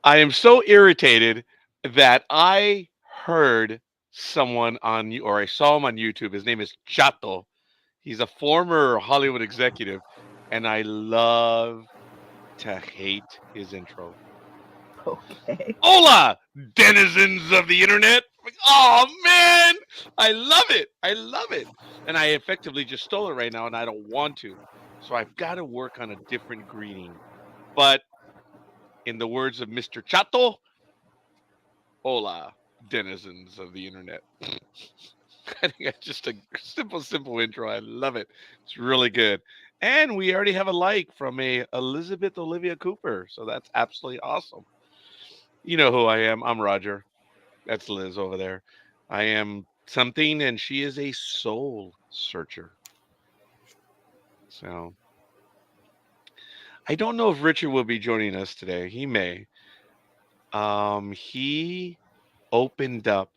I am so irritated that I heard someone on or I saw him on YouTube. His name is Chato. He's a former Hollywood executive, and I love to hate his intro. Okay. Hola, denizens of the internet. Like, oh man, I love it. I love it. And I effectively just stole it right now, and I don't want to. So I've got to work on a different greeting. But in the words of Mr. Chato, hola, denizens of the internet. I think that's just a simple intro. I love it. It's really good. And we already have a like from a Elizabeth Olivia Cooper. So that's absolutely awesome. You know who I am. I'm Roger. That's Liz over there. I am something, and she is a soul searcher. So I don't know if Richard will be joining us today. He may. He opened up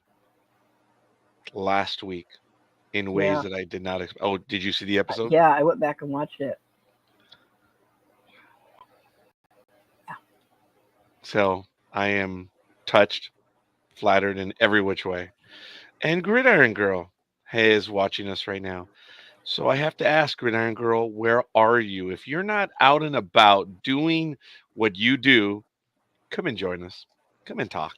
last week in ways Yeah. that I did not expect. Oh, did you see the episode? Yeah, I went back and watched it. So I am touched, flattered in every which way. And Gridiron Girl is watching us right now. So I have to ask, Gridiron Girl, where are you? If you're not out and about doing what you do, come and join us. Come and talk.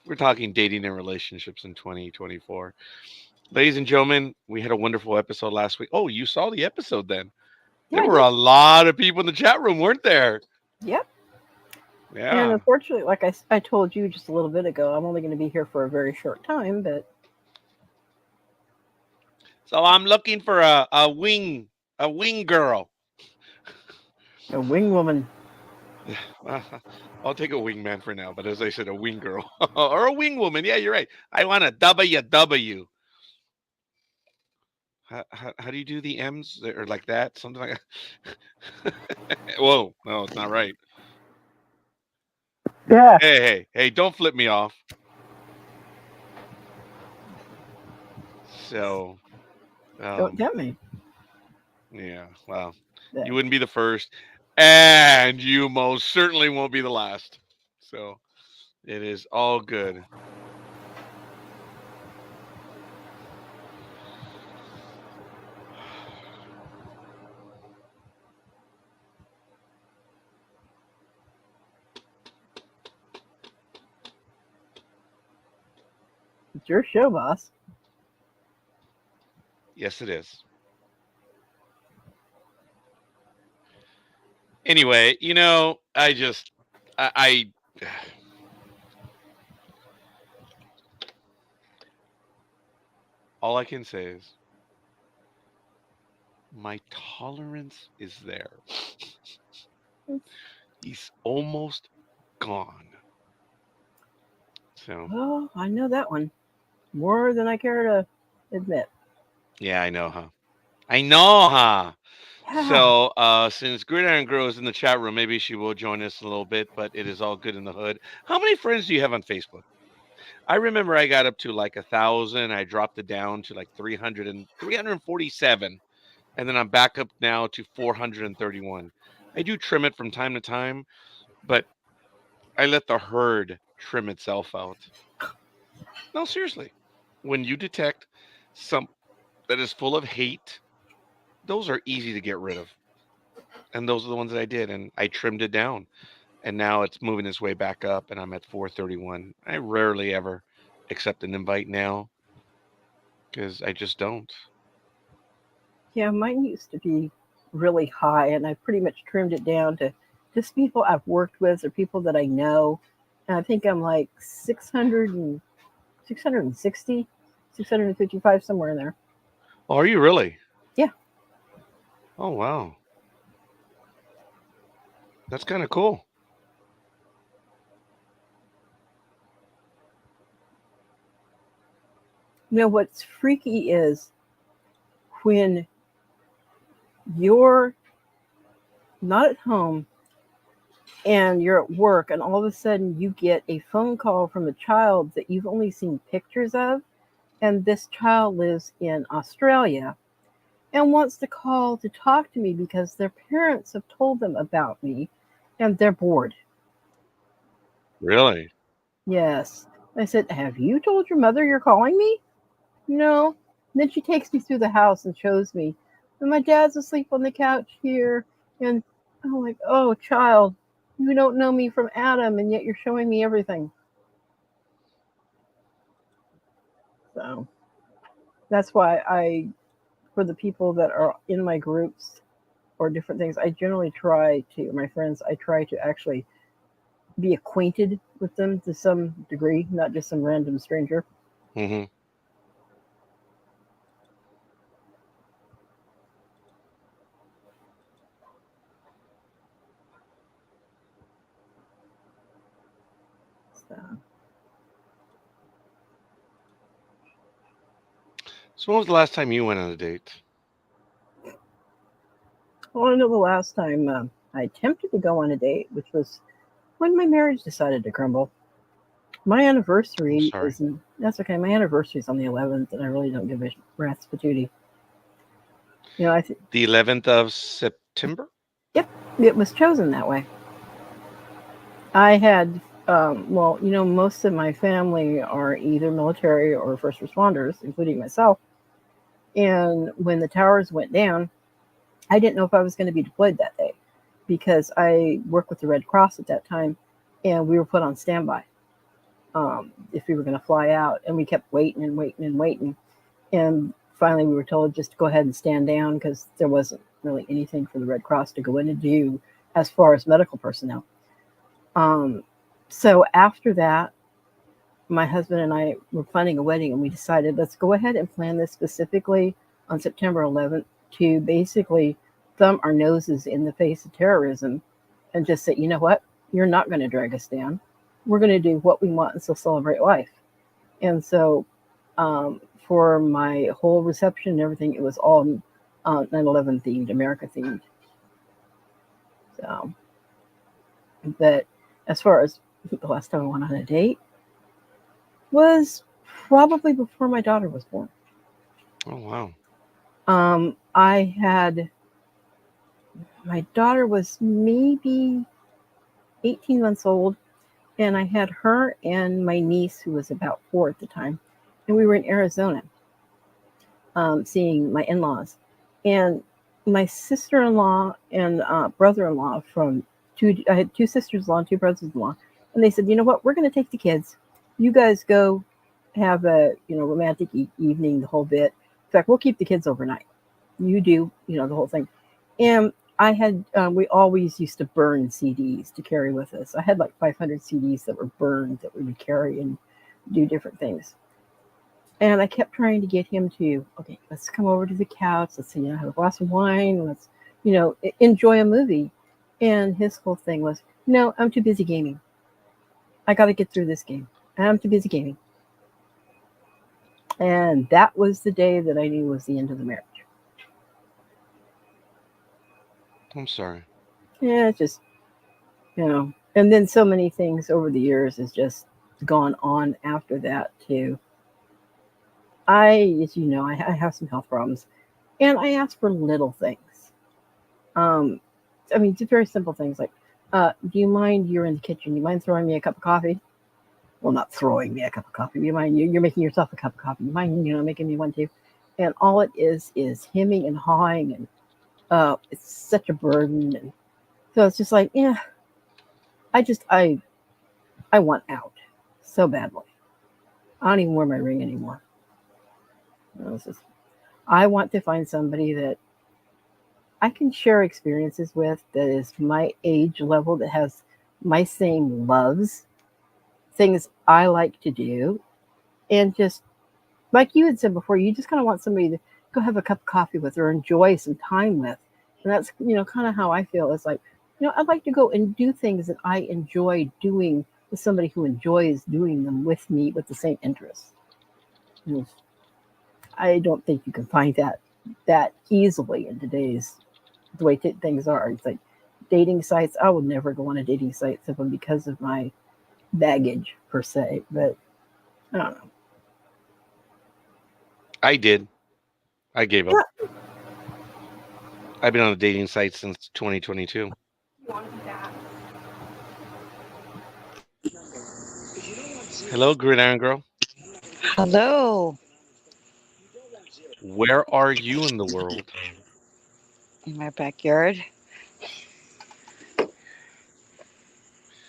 We're talking dating and relationships in 2024. Ladies and gentlemen, we had a wonderful episode last week. Oh, you saw the episode then? Yeah, There I were did. a lot of people in the chat room, weren't there? Yep. And Yeah. unfortunately, like I told you just a little bit ago, I'm only going to be here for a very short time, but So I'm looking for a wing girl. a wing woman. I'll take a wingman for now, but as I said, a wing girl or a wing woman. Yeah, you're right. I want a WW. How do you do the M's or like that? Something like Whoa, no, it's not right. Yeah. Hey, don't flip me off. So, Don't um, tempt me. yeah, well, But you wouldn't be the first, and you most certainly won't be the last. So, it is all good. it's your show, boss. Yes, it is. Anyway, I just, I all I can say is my tolerance is there. He's almost gone. So, Oh, I know that one more than I care to admit. yeah, I know, huh? I know, huh? Yeah. So, since Gridiron Girl is in the chat room, maybe she will join us in a little bit, but it is all good in the hood. How many friends do you have on Facebook? I remember I got up to like 1,000. I dropped it down to like 347, and then I'm back up now to 431. I do trim it from time to time, but I let the herd trim itself out. No, seriously. When you detect some that is full of hate, those are easy to get rid of. And those are the ones that I did. And I trimmed it down. And now it's moving its way back up. And I'm at 431. I rarely ever accept an invite now because I just don't. Yeah, mine used to be really high, and I pretty much trimmed it down to just people I've worked with or people that I know. And I think I'm like 600 and 660, 655, somewhere in there. Oh, are you really? Yeah. Oh, wow. That's kind of cool. You know what's freaky is when you're not at home and you're at work, and all of a sudden you get a phone call from a child that you've only seen pictures of, and this child lives in Australia and wants to call to talk to me because their parents have told them about me and they're bored. Really? Yes. I said, "Have you told your mother you're calling me?" No. And then she takes me through the house and shows me. And my dad's asleep on the couch here. And I'm like, oh, child, you don't know me from Adam, and yet you're showing me everything. So that's why for the people that are in my groups or different things, I generally try to, my friends, I try to actually be acquainted with them to some degree, not just some random stranger. Mm-hmm. So, So when was the last time you went on a date? well, I know the last time I attempted to go on a date, which was when my marriage decided to crumble. My I'm anniversary sorry. is that's okay. My anniversary is on the 11th, and I really don't give a rat's patootie. You know, The 11th of September? yep, it was chosen that way. I had, well, you know, most of my family are either military or first responders, including myself. And when the towers went down, I didn't know if I was going to be deployed that day because I worked with the Red Cross at that time, and we were put on standby if we were going to fly out, and we kept waiting and waiting and waiting. And finally, we were told just to go ahead and stand down because there wasn't really anything for the Red Cross to go in and do as far as medical personnel. Um, so after that, my husband and I were planning a wedding, and we decided let's go ahead and plan this specifically on September 11th to basically thumb our noses in the face of terrorism and just say, you know what, you're not going to drag us down. We're going to do what we want and still celebrate life. And so for my whole reception and everything, it was all 9/11 themed, America themed. So, but as far as the last time I went on a date was probably before my daughter was born. Oh, wow. I had my daughter was maybe 18 months old, and I had her and my niece, who was about 4 at the time, and we were in Arizona seeing my in laws. And my sister in law and brother in law I had two sisters in law and two brothers in law, and they said, you know what, we're going to take the kids. You guys go have a romantic evening, the whole bit. In fact, we'll keep the kids overnight. You do, the whole thing. And I had, we always used to burn CDs to carry with us. I had like 500 CDs that were burned that we would carry and do different things. And I kept trying to get him to, okay, let's come over to the couch. Let's, have a glass of wine. Let's, enjoy a movie. And his whole thing was, no, I'm too busy gaming. I got to get through this game. I'm too busy gaming. And that was the day that I knew was the end of the marriage. I'm sorry. Yeah, it's just, and then so many things over the years has just gone on after that too. As you know, I have some health problems, and I ask for little things. Um, I mean, just very simple things like, do you mind, you're in the kitchen, do you mind throwing me a cup of coffee? Well, not throwing me a cup of coffee. You mind, you're making yourself a cup of coffee. You mind, making me one too? And all it is hemming and hawing, and it's such a burden. And so it's just like, yeah, I want out so badly. I don't even wear my ring anymore. Just, I want to find somebody that I can share experiences with that is my age level, that has my same loves, things I like to do, and just like you had said before, you just kind of want somebody to go have a cup of coffee with or enjoy some time with. And that's, kind of how I feel. It's like, I'd like to go and do things that I enjoy doing with somebody who enjoys doing them with me with the same interests. I don't think you can find that easily in today's the way things are. It's like dating sites. I would never go on a dating site simply because of my baggage per se. But I don't know. I did. I gave up. I've been on a dating site since 2022. Hello, Gridiron Girl. Hello. Where are you in the world? In my backyard.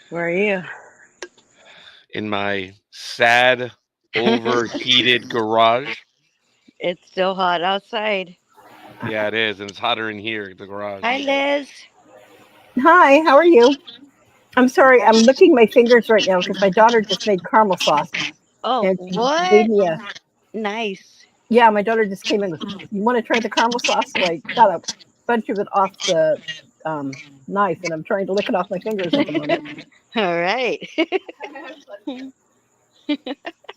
Where are you? In my sad, overheated garage. It's still hot outside. Yeah, it is, and it's hotter in here, the garage. Hi, Liz. Hi, how are you? I'm sorry, I'm licking my fingers right now because my daughter just made caramel sauce Oh, and she gave what? me a. Nice. Yeah, my daughter just came in with, you want to try the caramel sauce? So I got a bunch of it off the knife and I'm trying to lick it off my fingers at the moment. All right.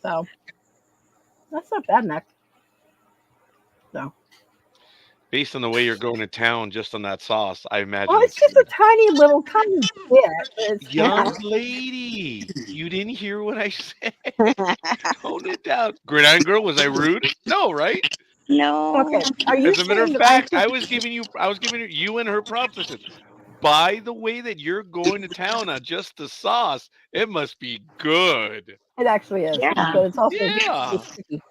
So that's not bad, Mac. So, Based on the way you're going to town just on that sauce, I imagine well, it's it's just a good. tiny little tiny bit. It's, Young lady, you didn't hear what I said. Tone it down. Gridiron Girl, was I rude? No, right? No. okay. Are you As a matter saying of that I fact, should? I was giving you and her props. I said, by the way that you're going to town on just the sauce, it must be good. It actually is, Yeah. but it's also very Yeah. sticky.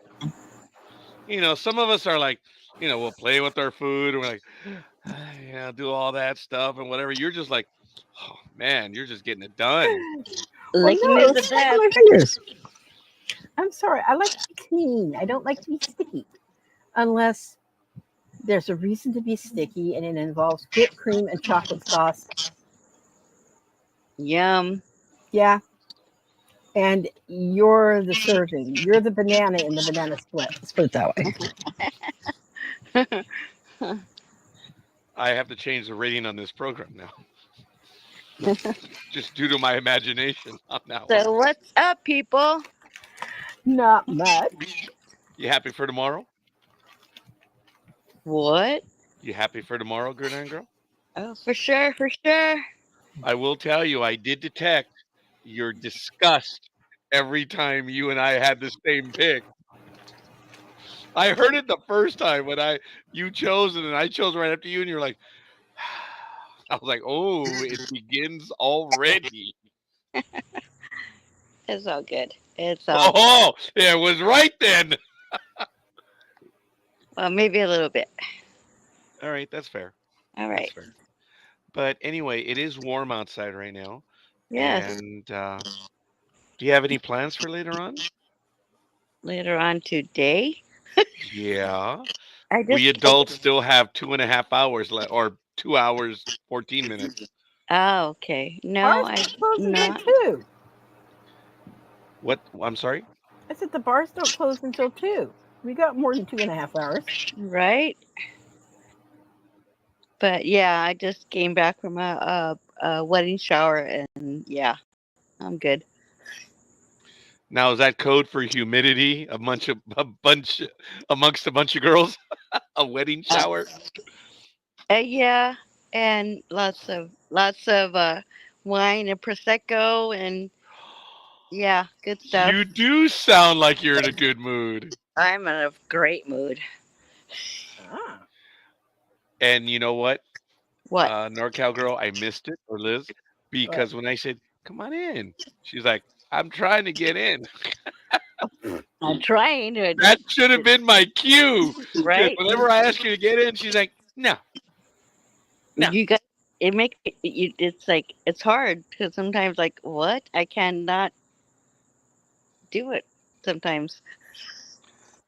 Some of us are like, we'll play with our food and we're like, do all that stuff and whatever. You're just like, oh man, you're just getting it done. Well, Licking no, is it the was stuck on best. my fingers. I'm sorry. I like to be clean. I don't like to be sticky, unless there's a reason to be sticky, and it involves whipped cream and chocolate sauce. Yum. Yeah, and you're the serving. You're the banana in the banana split. Let's put it that way. I have to change the rating on this program now, just due to my imagination on that one. So, what's up, people? Not much. You happy for tomorrow? What? You happy for tomorrow, Gridiron Girl? Oh, for sure, for sure. I will tell you, I did detect your disgust every time you and I had the same pick. I heard it the first time when you chose it and I chose right after you, and you're like, I was like, oh, it begins already. It's all good. It's all good. Oh, yeah, it was right then. Well, maybe a little bit. All right, that's fair. All That's right. fair. But anyway, it is warm outside right now. Yes. And do you have any plans for later on? Later on today. Yeah. I We just. adults still have 2.5 hours left, or 2 hours, 14 minutes. Oh, okay. No, Bars I don't close until not. 2. What? I'm sorry? I said the bars don't close until 2. We got more than 2.5 hours. Right. But yeah, I just came back from a wedding shower, and yeah, I'm good. Now, is that code for humidity? Amongst a bunch of girls? A wedding Uh, shower? yeah, and lots of wine and prosecco, and yeah, good stuff. You do sound like you're in a good mood. I'm in a great mood. Ah. And you know what? What? NorCal girl, I missed it, or Liz, because when I said, come on in, she's like, I'm trying to get in. I'm trying to That should have been my cue. Because right. whenever I ask you to get in, she's like, no. No. You got it. It's like it's hard because sometimes like what I cannot do it sometimes.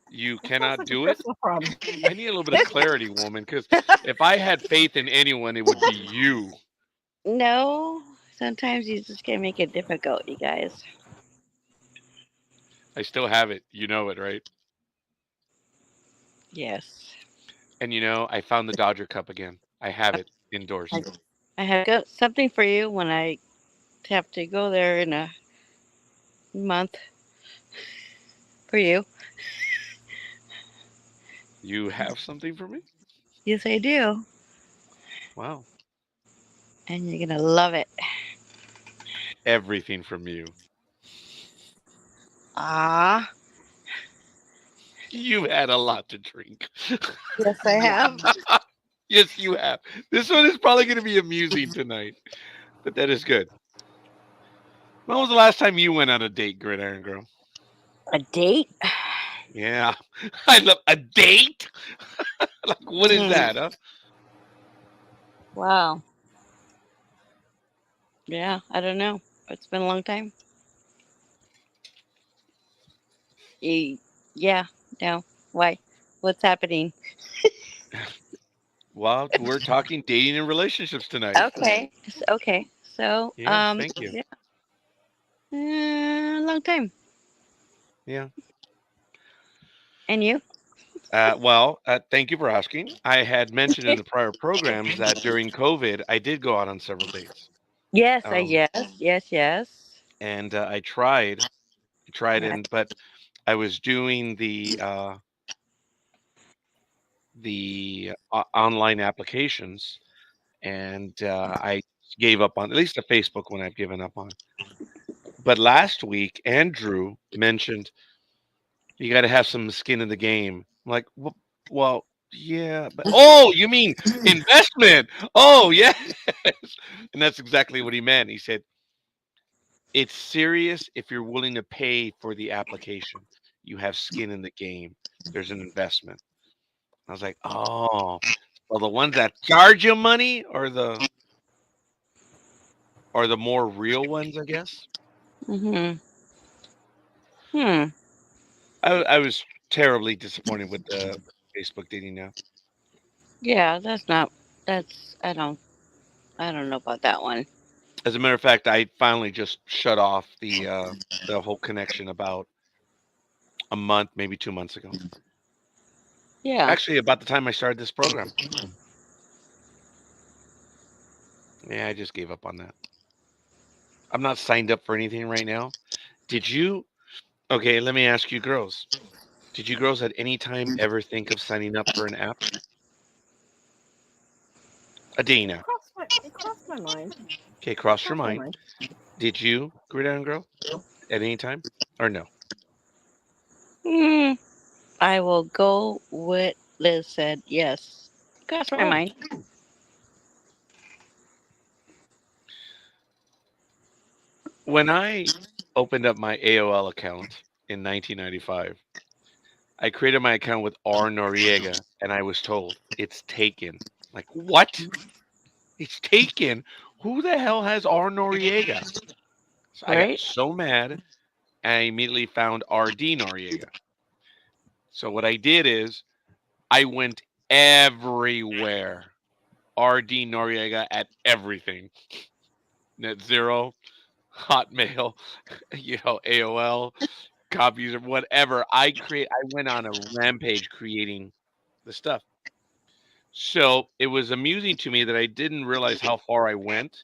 You That sounds cannot like a do it? personal problem. I need a little bit of clarity, woman, because if I had faith in anyone, it would be you. No, sometimes you just can't make it difficult, you guys. I still have it. You know it, right? Yes. And I found the Dodger Cup again. I have it indoors. I have got something for you when I have to go there in a month for you. You have something for me? Yes, I do. Wow. And you're going to love it. Everything from you. Ah. You've had a lot to drink. Yes, I have. Yes, you have. This one is probably going to be amusing tonight, but that is good. When was the last time you went on a date, Gridiron Girl? A date? Yeah, I love a date. Like, what is Hmm. that? Huh? Wow. Yeah, I don't know. It's been a long time. Y- Yeah, no. Why? What's happening? Well, we're talking dating and relationships tonight. Okay. Okay. So, Yeah, thank you. yeah, long time. Yeah. And you? Thank you for asking. I had mentioned in the prior programs that during COVID, I did go out on several dates. Yes, Um, yes. and I Right. but I was doing online applications, and I gave up on at least the Facebook one I've given up on. But last week, Andrew mentioned you got to have some skin in the game. I'm like, well, yeah, but oh, you mean investment? Oh, yes, and that's exactly what he meant. He said it's serious if you're willing to pay for the application. You have skin in the game. There's an investment. I was like, oh, well, the ones that charge you money are the more real ones, I guess. Mm-hmm. Hmm. I was terribly disappointed with the Facebook dating now. Yeah, that's not. That's. I don't know about that one. As a matter of fact, I finally just shut off the whole connection about a month, maybe 2 months ago. Yeah. Actually, about the time I started this program. Yeah, I just gave up on that. I'm not signed up for anything right now. Did you? Okay, let me ask you, girls. Did you girls at any time ever think of signing up for an app, a dating app? It crossed my mind. Okay, cross your Crossed my mind. mind. Did you, Gridiron Girl, at any time, or no? Hmm. I will go with Liz said. Yes. Cross my Oh, mind. when I opened up my AOL account in 1995, I created my account with R Noriega, and I was told it's taken. Like, what? It's taken? Who the hell has R Noriega? So I got Right. so mad, and I immediately found RD Noriega. So what I did is I went everywhere. RD Noriega at everything. Net Zero, Hotmail, AOL, copies or whatever. I went on a rampage creating the stuff. So it was amusing to me that I didn't realize how far I went.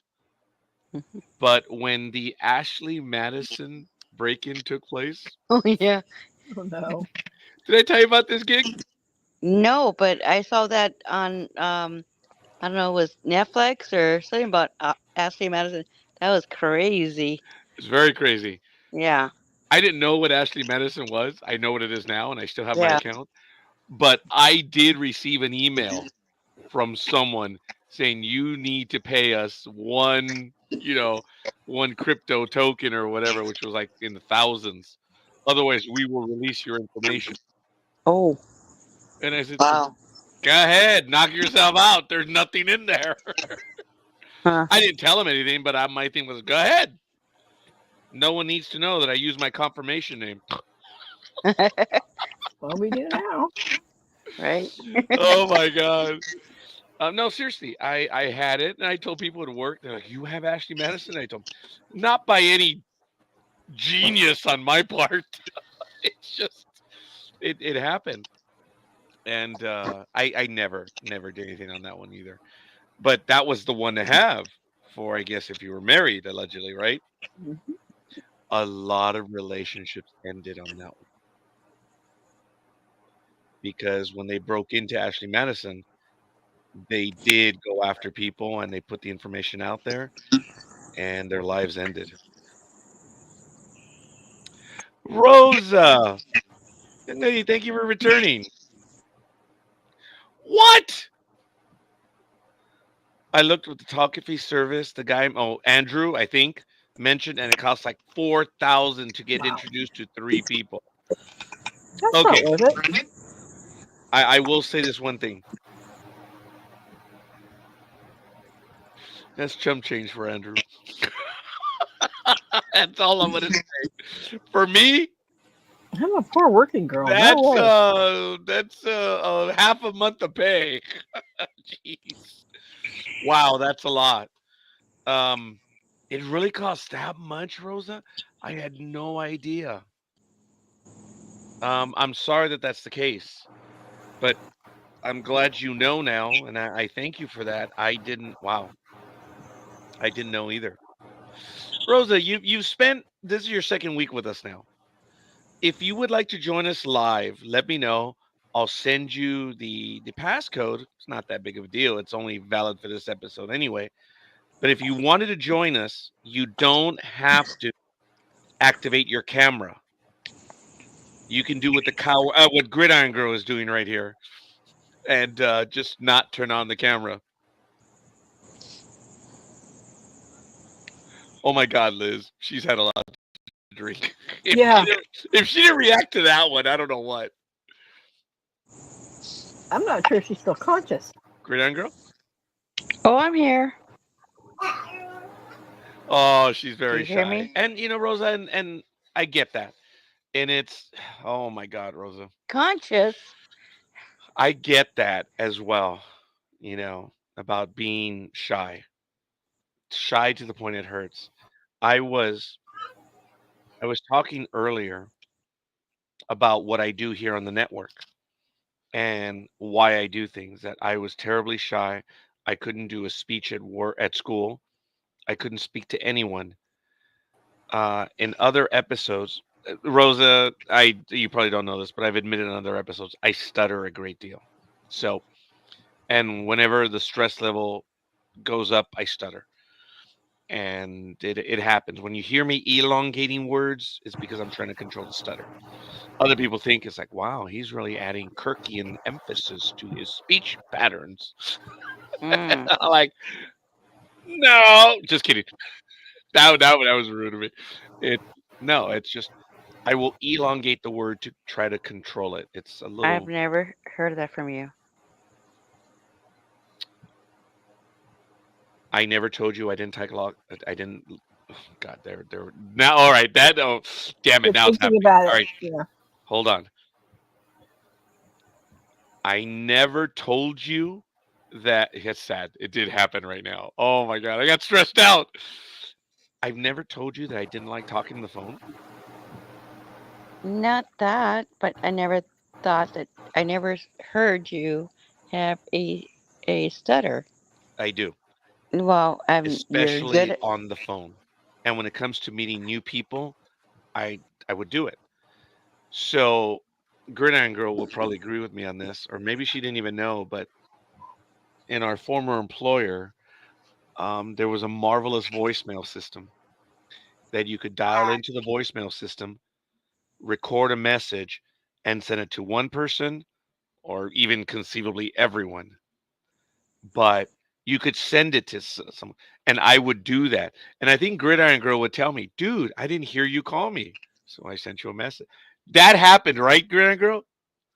But when the Ashley Madison break-in took place, Oh yeah. Oh no. did I tell you about this gig? No, but I saw that on I don't know, it was Netflix or something about Ashley Madison. That was crazy. It's very crazy. Yeah. I didn't know what Ashley Madison was. I know what it is now, and I still have my Yeah. account. But I did receive an email from someone saying you need to pay us one crypto token or whatever, which was like in the thousands. Otherwise, we will release your information. Oh. And I said, Wow. go ahead, knock yourself out. There's nothing in there. Huh. I didn't tell him anything, but my thing was, go ahead. No one needs to know that I use my confirmation name. Well, we do now. Right. Oh my god. No, seriously, I had it, and I told people at work. They're like, "You have Ashley Madison?" I told them, "Not by any genius on my part. It's just it happened." And I never did anything on that one either. But that was the one to have for, I guess, if you were married, allegedly, right? Mhm. A lot of relationships ended on that one because when they broke into Ashley Madison, they did go after people and they put the information out there, and their lives ended. Rosa, hey, thank you for returning. What? I looked with the Talkafee service. The guy, oh, Andrew, I think. mentioned, and it costs like 4,000 to get introduced to 3 people. That's Okay, not worth it. I will say this one thing. That's chump change for Andrew. That's all I'm gonna say. For me, I'm a poor working girl. No way. that's half a month of pay. Jeez. Wow, that's a lot. Um, it really costs that much, Rosa? I had no idea. I'm sorry that that's the case, but I'm glad you know now, and I thank you for that. I didn't. Wow, I didn't know either. Rosa, you've spent this is your second week with us now. If you would like to join us live, let me know. I'll send you the passcode. It's not that big of a deal. It's only valid for this episode anyway. But if you wanted to join us, you don't have to activate your camera. You can do what Gridiron Girl is doing right here, and just not turn on the camera. Oh my God, Liz, she's had a lot to drink. Yeah. If she didn't react to that one, I don't know what. I'm not sure she's still conscious. Gridiron Girl? Oh, I'm here. Oh, she's very you hear shy. me? And Rosa, and I get that. And it's oh my God, Rosa. Conscious. I get that as well, about being shy. Shy to the point it hurts. I was talking earlier about what I do here on the network and why I do things that I was terribly shy. I couldn't do a speech at school. I couldn't speak to anyone. In other episodes, Rosa, you probably don't know this, but I've admitted in other episodes I stutter a great deal. So, and whenever the stress level goes up, I stutter, and it happens when you hear me elongating words. It's because I'm trying to control the stutter. Other people think it's like, wow, he's really adding Kirkian emphasis to his speech patterns. Mm. I'm like, no, just kidding. That was rude of me. No, it's just I will elongate the word to try to control it. It's a I've little. never heard of that from you. I never told you I didn't take a lot. I didn't. God, there. Now, all right. Damn it. You're Now it's thinking happening. about it. All right, Yeah. hold on. I never told you that. It's sad. It did happen right now. Oh my God, I got stressed out. I've never told you that I didn't like talking on the phone. Not that, but I never heard you have a stutter. I do, Well, you're good especially at on the phone. And when it comes to meeting new people, I would do it. So, Gridiron Girl will probably agree with me on this, or maybe she didn't even know, but in our former employer, there was a marvelous voicemail system that you could dial into the voicemail system, record a message, and send it to one person or even conceivably everyone. But you could send it to someone, and I would do that. And I think Gridiron Girl would tell me, dude, I didn't hear you call me. So I sent you a message. That happened, right, Gridiron Girl?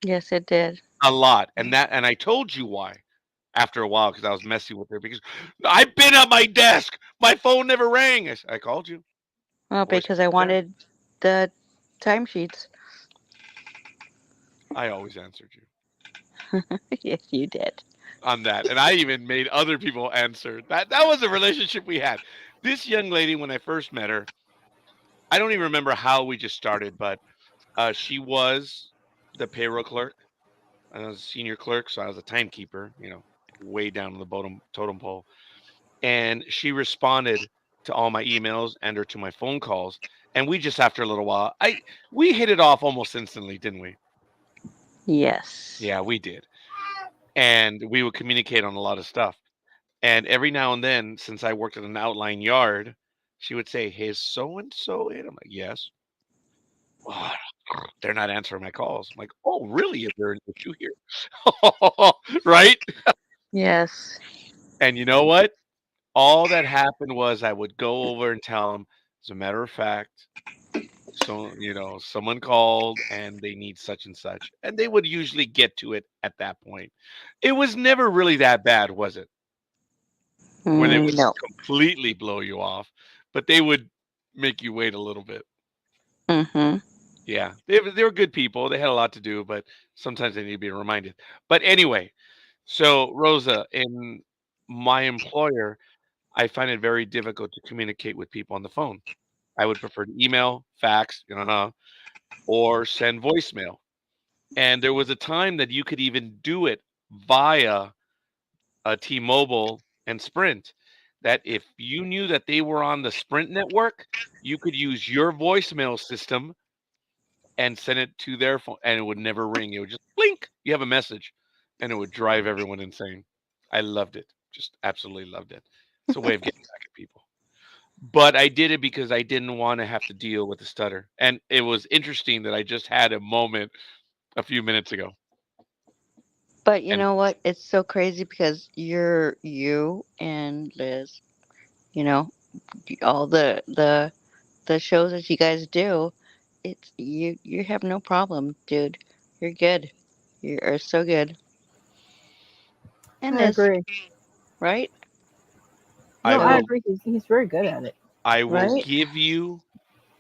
Yes, it did. A lot. And I told you why after a while because I was messing with her because I've been at my desk. My phone never rang. I called you. Well, Voice because I was there. wanted the timesheets. I always answered you Yes, you did. on that. And I even made other people answer. That was a relationship we had. This young lady, when I first met her, I don't even remember how we just started, but she was the payroll clerk. I was a senior clerk, so I was a timekeeper, way down on the bottom totem pole. And she responded to all my emails and or to my phone calls. And we just after a little while, we hit it off almost instantly, didn't we? Yes. Yeah, we did. And we would communicate on a lot of stuff. And every now and then, since I worked at an outline yard, she would say, "Hey, is so and so in?" I'm like, "Yes." "Oh, they're not answering my calls." I'm like, "Oh, really? Is there an issue here?" Right? Yes. And you know what? All that happened was I would go over and tell them, As a matter of fact, so someone called and they need such and such, and they would usually get to it at that point. It was never really that bad, was it? Where they would No. completely blow you off, but they would make you wait a little bit. Mm-hmm. Yeah, they were good people. They had a lot to do, but sometimes they need to be reminded. But anyway, so Rosa, in my employer, I find it very difficult to communicate with people on the phone. I would prefer to email, fax, or send voicemail. And there was a time that you could even do it via T-Mobile and Sprint. That if you knew that they were on the Sprint network, you could use your voicemail system and send it to their phone, and it would never ring. It would just blink. You have a message, and it would drive everyone insane. I loved it. Just absolutely loved it. It's a way of getting back at people. But I did it because I didn't want to have to deal with the stutter. And it was interesting that I just had a moment a few minutes ago. But you And know what? It's so crazy because you and Liz, you know, all the shows that you guys do, it's you have no problem, dude. You're good. You are so good. And I Liz, agree. right? I No, I So, will agree. He's very good at it. I will right? give you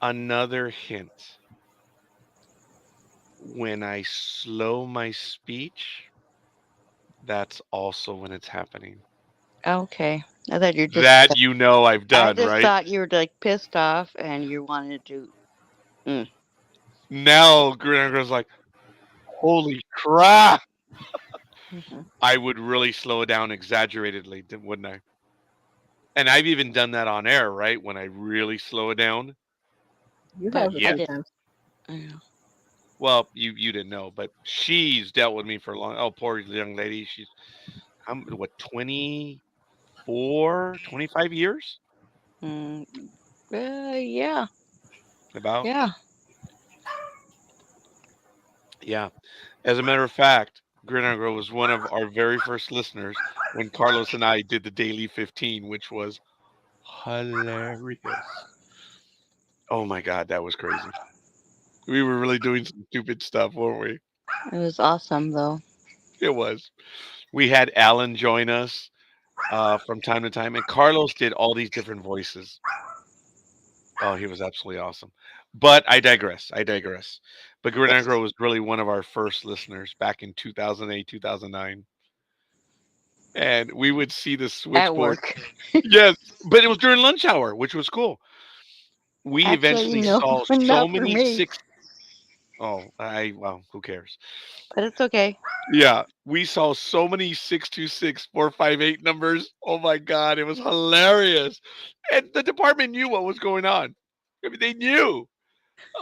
another hint. When I slow my speech, that's also when it's happening. Okay. I thought you're just That I've I done, just right? thought you were like pissed off and you wanted to mm. Now Grenagor's like, holy crap. Hmm. I would really slow it down exaggeratedly, wouldn't I? And I've even done that on air, right? When I really slow it down. You But have a I Yeah. few did times. yeah. Well, you didn't know, but she's dealt with me for a long. Oh, poor young lady. She's what 24, 25 years Mm, yeah. about. Yeah. Yeah. As a matter of fact, Grenagor was one of our very first listeners when Carlos and I did the Daily 15, which was hilarious. Oh my God, that was crazy. We were really doing some stupid stuff, weren't we? It was awesome though. It was. We had Alan join us from time to time, and Carlos did all these different voices. Oh, he was absolutely awesome. But I digress. I digress. But Yes. Grenagro was really one of our first listeners back in 2008, 2009. And we would see the At switchboard. work. Yes, but it was during lunch hour, which was cool. We Actually, eventually no, saw so not for many me. six. Oh, well, who cares? But it's okay. Yeah, we saw so many 626-458 numbers. Oh my God, it was hilarious. And the department knew what was going on. I mean, they knew.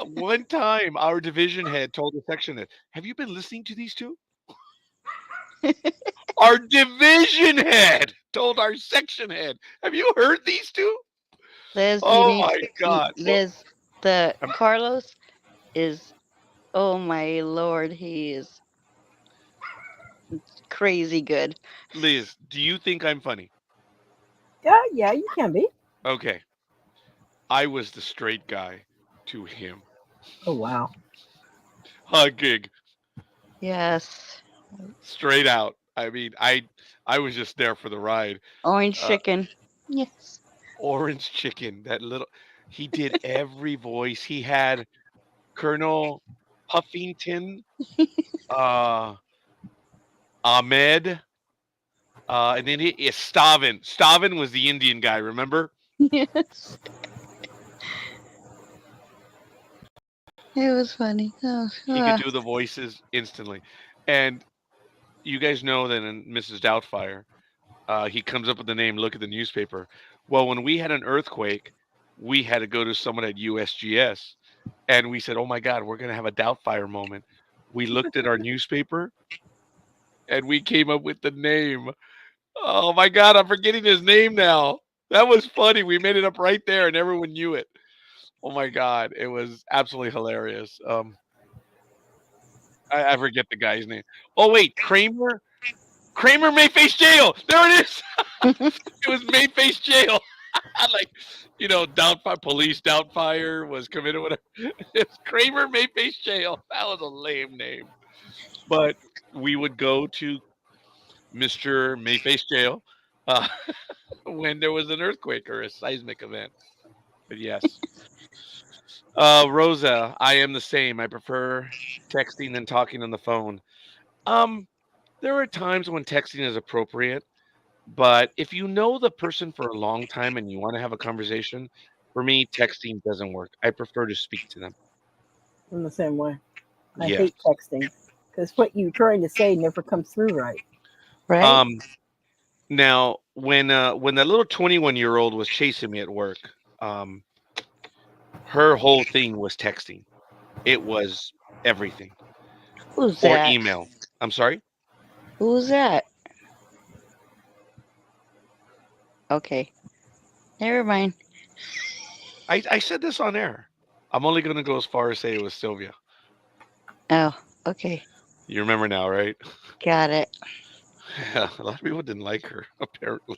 One time, our division head told the section head, "Have you been listening to these two?" Our division head told our section head, "Have you heard these two?" Liz, you Oh need my God. Well, Liz, the um, Carlos is oh my lord, he is crazy good. Liz, do you think I'm funny? Yeah, you can be. Okay. I was the straight guy to him. Oh wow. Gig. Yes. Straight out. I mean, I was just there for the ride. Orange Uh, chicken. Yes. Orange Chicken, that little he did every voice. He had Colonel Puffington, uh Ahmed, and then he is Stavin. Stavin was the Indian guy, remember? Yes. It was funny. Oh, He could do the voices instantly. And you guys know that in Mrs. Doubtfire, he comes up with the name, look at the newspaper. Well, when we had an earthquake, we had to go to someone at USGS and we said, "Oh my God, we're going to have a Doubtfire moment." We looked at our newspaper and we came up with the name. Oh my God, I'm forgetting his name now. That was funny. We made it up right there and everyone knew it. Oh my God, it was absolutely hilarious. I forget the guy's name. Oh wait, Kramer? Kramer Mayface Jail. There it is. It was Mayface Jail. Like, downfire police downfire was committed. Whatever. It's Kramer Mayface Jail. That was a lame name. But we would go to Mr. Mayface Jail uh, when there was an earthquake or a seismic event. But yes. Rosa, I am the same. I prefer texting than talking on the phone. Um, there are times when texting is appropriate, but if you know the person for a long time and you want to have a conversation, for me, texting doesn't work. I prefer to speak to them. I'm the same way. I Yes. hate texting because what you're trying to say never comes through right. Right? Now when that little 21-year-old was chasing me at work, um, her whole thing was texting. It was everything Who's or that? email. I'm sorry. Who's that? Okay. Never mind. I said this on air. I'm only going to go as far as say it was Sylvia. Oh, okay. You remember now, right? Got it. Yeah, a lot of people didn't like her, apparently.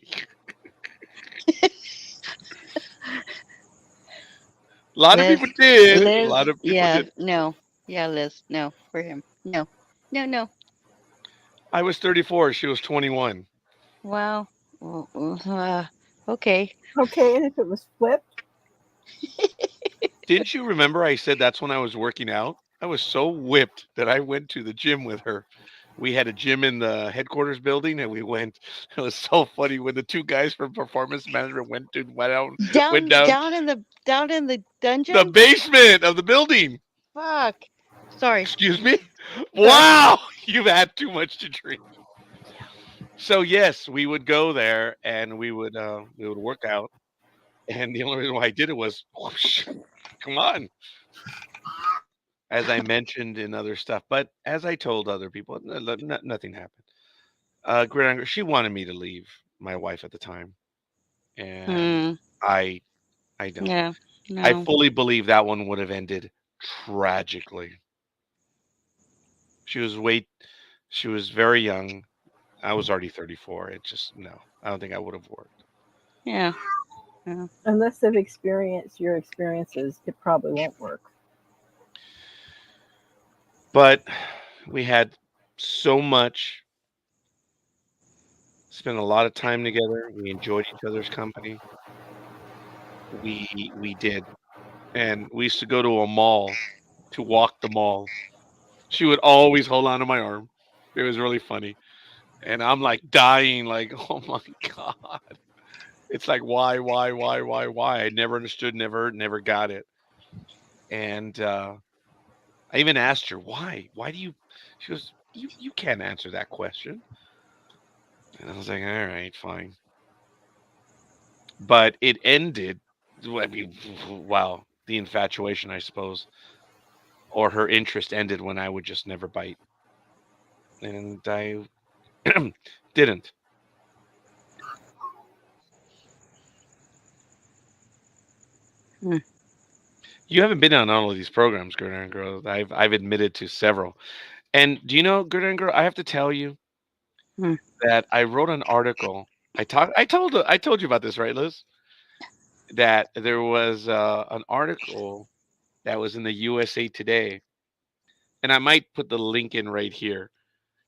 A lot of Liz, people did. A Liz, lot of people yeah, did. no. Yeah, Liz, no, for him. No. No, no. I was 34. She was 21. Wow. Okay. Okay, and if it was flipped, Didn't you remember I said that's when I was working out? I was so whipped that I went to the gym with her. We had a gym in the headquarters building, and we went. It was so funny when the two guys from performance management went Down down down in the the dungeon? basement of the building. Fuck. Sorry. Excuse me? Wow, you've had too much to drink. So yes, we would go there and we would work out. And the only reason why I did it was, whoosh, come on, as I mentioned in other stuff. But as I told other people, nothing happened. Gridiron, she wanted me to leave, my wife at the time, and Hmm. I I don't. Yeah. I No. fully believe that one would have ended tragically. She was way she was very young. I was already 34. It just no. I don't think I would have worked. Yeah. Yeah. unless they've experienced your experiences, it probably won't work. But we had so much, spent a lot of time together. We enjoyed each other's company. We did. And we used to go to a mall to walk the mall. She would always hold on to my arm. It was really funny. And I'm like dying, like, oh my God. It's like why? I never understood, never got it. And I even asked her, why? Why do you she goes, you can't answer that question. And I was like, all right, fine. But it ended I mean, wow, the infatuation, I suppose, or her interest ended when I would just never bite. And I didn't. Hmm. You haven't been on all of these programs, Gridiron Girl. I've admitted to several. And do you know, Gridiron Girl, I have to tell you Hmm. that I wrote an article. I told you about this, right, Liz? That there was an article that was in the USA Today, and I might put the link in right here.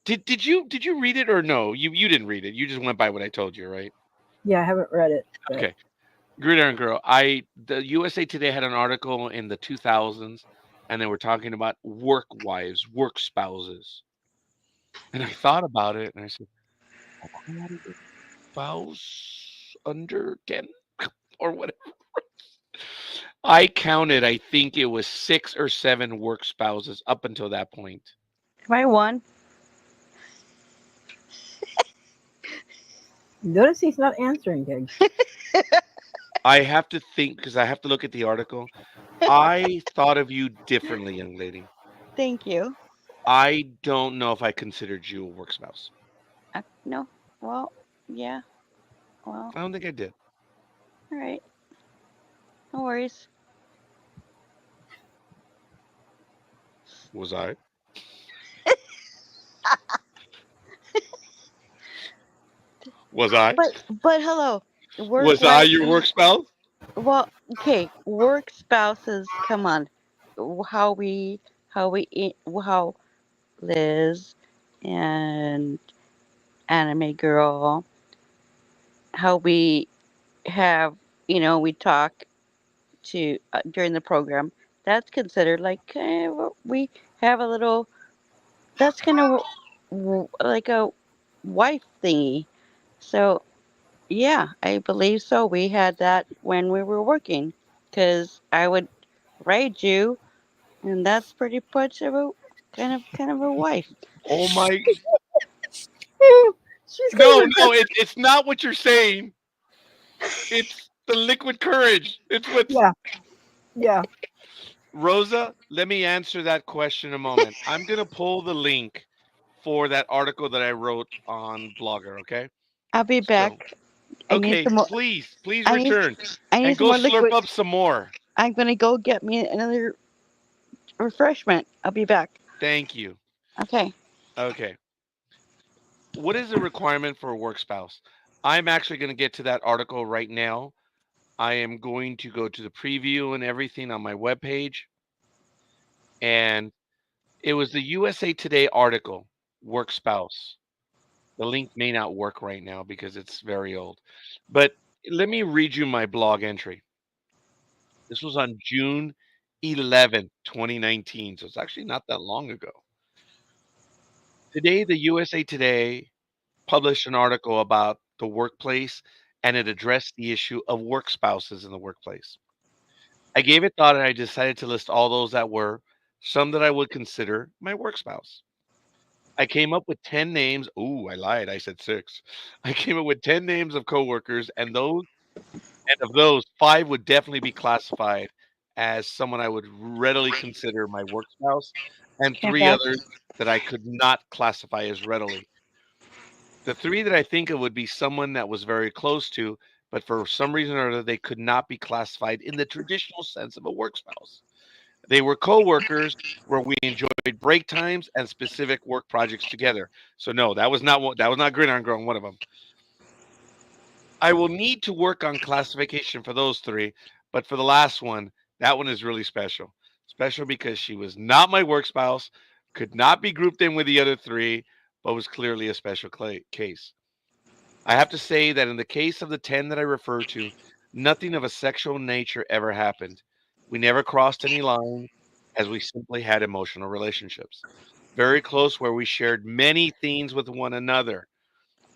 Did you read it or no? You didn't read it. You just went by what I told you, right? Yeah, I haven't read it, but Okay. Gridiron Girl, the USA Today had an article in the 2000s, and they were talking about work wives, work spouses. And I thought about it, and I said, "Why is a spouse under 10 or whatever?" I counted, I think it was 6 or 7 work spouses up until that point. Am I one? notice he's not answering, Gig. I have to think because I have to look at the article. I thought of you differently, young lady. Thank you. I don't know if I considered you a work spouse. No. Well, yeah. Well, I don't think I did. all right. No worries. Was I? Was I? But hello. work Was I life. your work spouse? Well, okay, work spouses. Come on, how how Liz and Anime Girl, how we have, we talk to during the program. That's considered like we have a little. That's kind of like a wife thingy. So yeah, I believe so. We had that when we were working, because I would raid you, and that's pretty much of a kind of a wife. Oh my! She's No, gonna no, it's not what you're saying. It's the liquid courage. It's what's yeah, yeah. Rosa. Let me answer that question in a moment. I'm gonna pull the link for that article that I wrote on Blogger. Okay. I'll be So, back. I need okay, some more. please I need return I need and some go more slurp liquid. up some more. I'm gonna go get me another refreshment. I'll be back. Thank you. Okay. Okay. What is the requirement for a work spouse? I'm actually going to get to that article right now. I am going to go to the preview and everything on my webpage. And it was the USA Today article, Work Spouse. The link may not work right now because it's very old. But let me read you my blog entry. This was on June 11th, 2019. So it's actually not that long ago. Today, the USA Today published an article about the workplace and it addressed the issue of work spouses in the workplace. I gave it thought and I decided to list all those that were, some that I would consider my work spouse. I came up with 10 names. Ooh, I lied. I said six. I came up with 10 names of coworkers, and of those, five would definitely be classified as someone I would readily consider my work spouse, and Okay, I'm three back. others that I could not classify as readily. The three that I think of would be someone that was very close to, but for some reason or other, they could not be classified in the traditional sense of a work spouse. They were coworkers where we enjoyed break times and specific work projects together. So no, that was not Gridiron Girl, one of them. I will need to work on classification for those three, but for the last one, that one is really special. Special because she was not my work spouse, could not be grouped in with the other three, but was clearly a special case. I have to say that in the case of the 10 that I refer to, nothing of a sexual nature ever happened. We never crossed any line as we simply had emotional relationships. Very close, where we shared many things with one another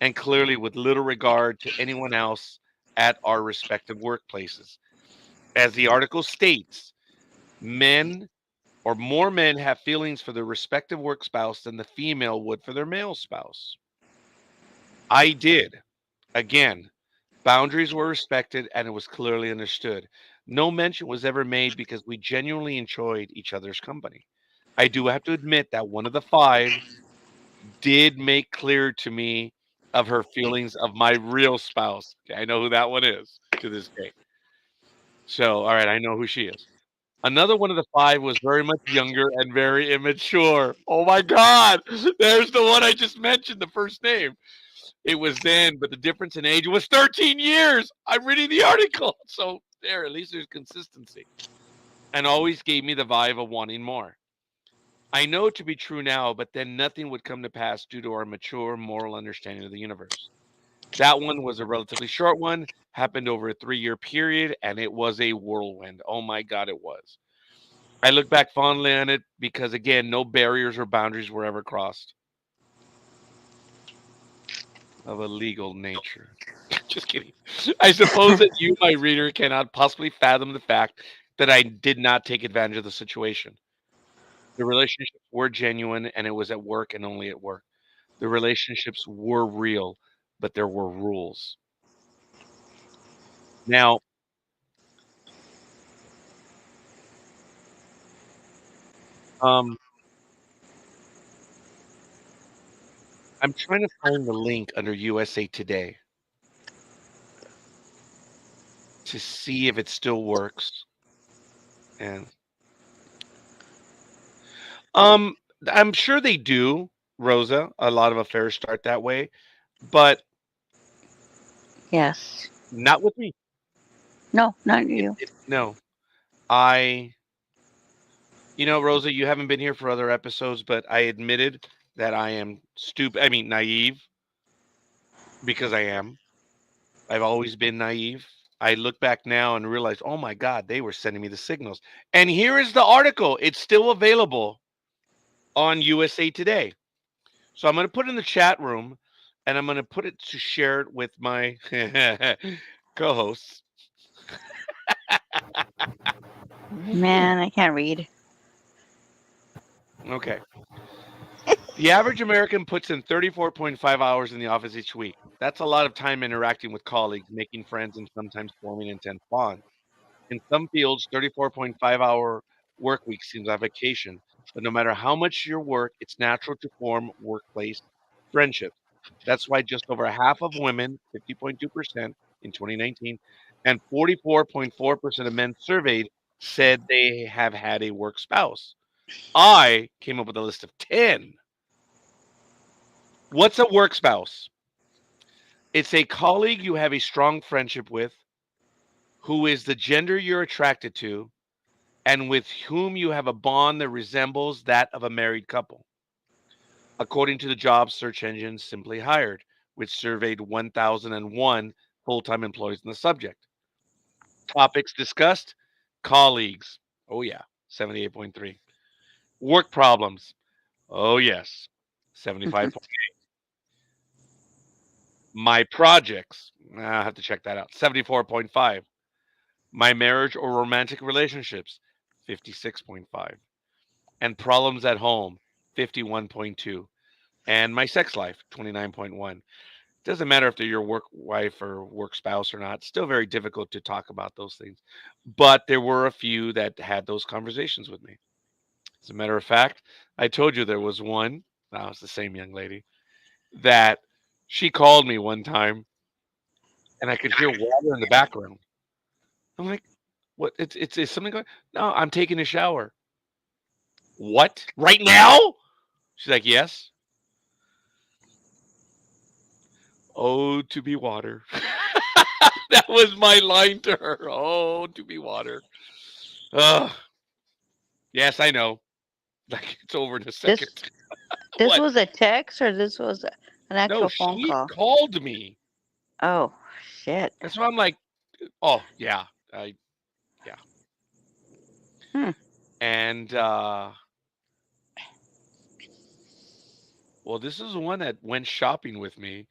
and clearly with little regard to anyone else at our respective workplaces. As the article states, men or more men have feelings for their respective work spouse than the female would for their male spouse. I did. Again, boundaries were respected and it was clearly understood. No mention was ever made because we genuinely enjoyed each other's company. I do have to admit that one of the five did make clear to me of her feelings of my real spouse. Okay, I know who that one is to this day. So, all right, I know who she is. Another one of the five was very much younger and very immature. Oh my God, there's the one I just mentioned, the first name. It was then, but the difference in age was 13 years. I'm reading the article. So there, at least there's consistency. And always gave me the vibe of wanting more. I know it to be true now, but then nothing would come to pass due to our mature moral understanding of the universe. That one was a relatively short one, happened over a 3-year period, and it was a whirlwind. Oh my God, it was. I look back fondly on it because, again, no barriers or boundaries were ever crossed of a legal nature. Just kidding. I suppose that you, my reader, cannot possibly fathom the fact that I did not take advantage of the situation. The relationships were genuine and it was at work and only at work. The relationships were real, but there were rules. Now, um, I'm trying to find the link under USA Today to see if it still works. And um, I'm sure they do, Rosa. A lot of affairs start that way, but Yes. Not with me. No, not you. No. I, Rosa, you haven't been here for other episodes, but I admitted that I am stupid. I mean, naive, because I am. I've always been naive. I look back now and realize, oh my God, they were sending me the signals. And here is the article. It's still available on USA Today. So I'm going to put it in the chat room, and I'm going to put it to share it with my co-hosts. Man, I can't read. Okay. The average American puts in 34.5 hours in the office each week. That's a lot of time interacting with colleagues, making friends, and sometimes forming intense bonds. In some fields, 34.5-hour work week seems like vacation, but no matter how much you work, it's natural to form workplace friendships. That's why just over half of women, 50.2% in 2019, and 44.4% of men surveyed said they have had a work spouse. I came up with a list of 10. What's a work spouse? It's a colleague you have a strong friendship with, who is the gender you're attracted to, and with whom you have a bond that resembles that of a married couple. According to the job search engine Simply Hired, which surveyed 1,001 full time employees in the subject. Topics discussed: colleagues. Oh, yeah, 78.3. Work problems. Oh, yes, 75. My projects. I have to check that out. 74.5. My marriage or romantic relationships. 56.5. And problems at home. 51.2. And my sex life. 29.1. Doesn't matter if they're your work wife or work spouse or not. Still very difficult to talk about those things. But there were a few that had those conversations with me. As a matter of fact, I told you there was one. That was the same young lady that she called me one time, and I could hear water in the background. I'm like, "What? It's something going?" No, I'm taking a shower. What? Right now? She's like, "Yes." Oh, to be water. That was my line to her. Oh, to be water. Ugh. Yes, I know. Like, it's over in a second. This What? was a text or this was an No, actual phone she call? called me. Oh, shit. That's why I'm like, oh yeah, yeah. Hmm. And well, this is one that went shopping with me,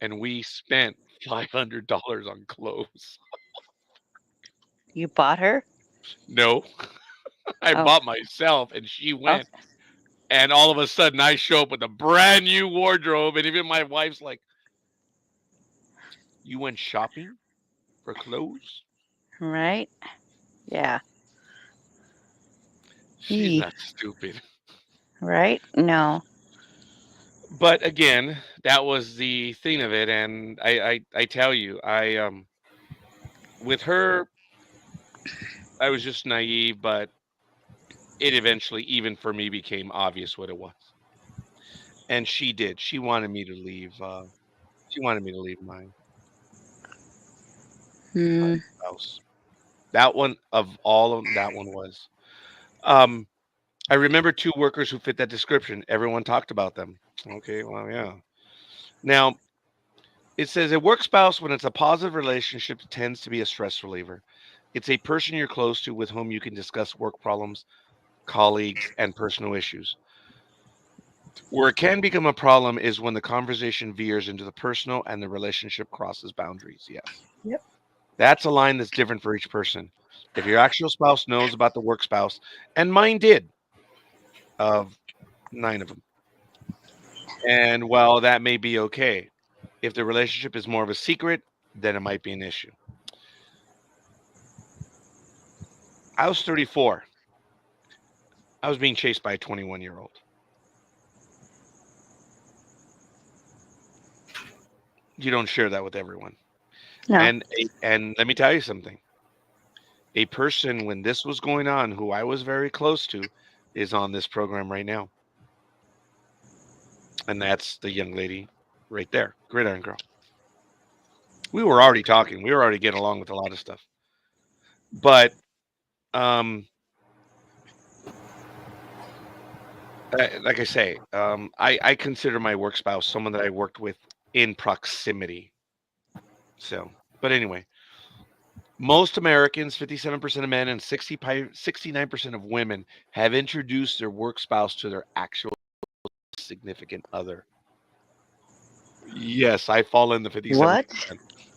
and we spent $500 on clothes. You bought her? No, I Oh, bought myself, and she okay. went. And all of a sudden, I show up with a brand new wardrobe, and even my wife's like, "You went shopping for clothes?" Right? Yeah. She's Yee. not stupid. Right? No. But again, that was the thing of it, and I tell you, with her, I was just naive, but it eventually, even for me, became obvious what it was. And she did. She wanted me to leave. She wanted me to leave my Hmm. house. That one of all of that one was. Um, I remember two workers who fit that description. Everyone talked about them. Okay, well, yeah. Now, it says a work spouse, when it's a positive relationship, tends to be a stress reliever. It's a person you're close to with whom you can discuss work problems, colleagues, and personal issues. Where it can become a problem is when the conversation veers into the personal and the relationship crosses boundaries. Yes. Yep. That's a line that's different for each person. If your actual spouse knows about the work spouse, and mine did, of 9 of them. And while that may be okay, if the relationship is more of a secret, then it might be an issue. I was 34. I was being chased by a 21-year-old. You don't share that with everyone. No. And let me tell you something. A person, when this was going on, who I was very close to, is on this program right now. And that's the young lady right there, Gridiron Girl. We were already talking. We were already getting along with a lot of stuff. But um, like I say, I consider my work spouse someone that I worked with in proximity. So, but anyway, most Americans, 57% of men and 69% of women, have introduced their work spouse to their actual significant other. Yes, I fall in the 57%. What?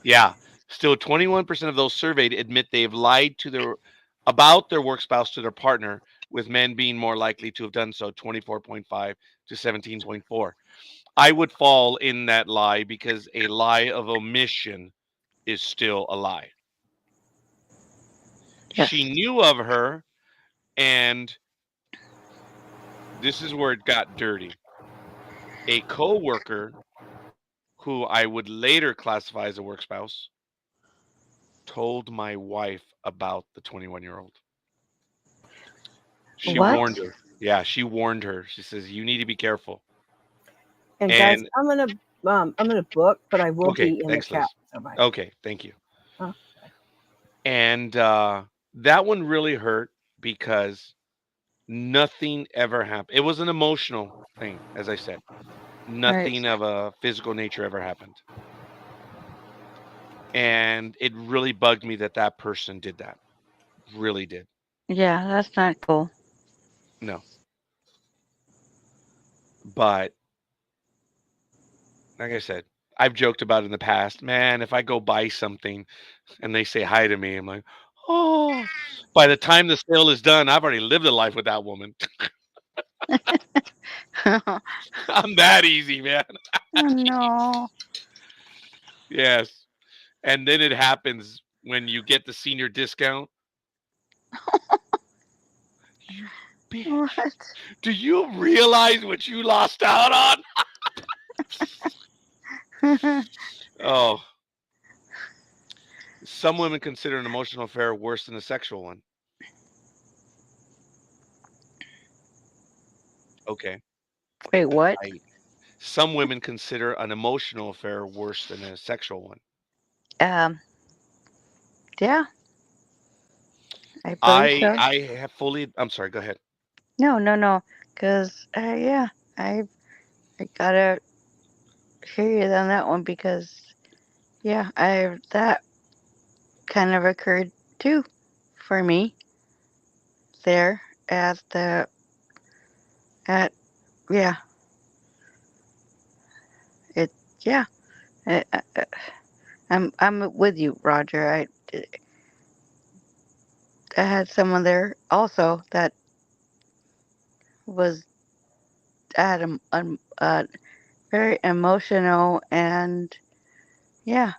Yeah. Still, 21% of those surveyed admit they've lied to their about their work spouse to their partner, with men being more likely to have done so, 24.5 to 17.4. I would fall in that lie because a lie of omission is still a lie. Yes. She knew of her, and this is where it got dirty. A coworker who I would later classify as a work spouse told my wife about the 21-year-old. She What? warned her. Yeah, she warned her. She says, "You need to be careful." And guys, And I'm gonna book, but I will okay, be in the thanks, chat. Liz. So bye. Okay, thank you. Huh? And that one really hurt because nothing ever happened. It was an emotional thing, as I said. Nothing of a physical nature ever happened. And it really bugged me that that person did that. Really did. Yeah, that's not cool. No. But like I said, I've joked about it in the past. Man, if I go buy something and they say hi to me, I'm like, oh, by the time the sale is done, I've already lived a life with that woman. I'm that easy, man. Oh no. Yes. And then it happens when you get the senior discount. You bitch. What? Do you realize what you lost out on? Oh. Some women consider an emotional affair worse than a sexual one. Okay. Wait, what? Some women consider an emotional affair worse than a sexual one. Yeah. I believe so. I have fully. I'm sorry. Go ahead. No. Cause yeah, I gotta hear you on that one because yeah, I that kind of occurred too for me there at the at yeah it yeah I, I, I'm with you, Roger. I had someone there also that was at a very emotional and yeah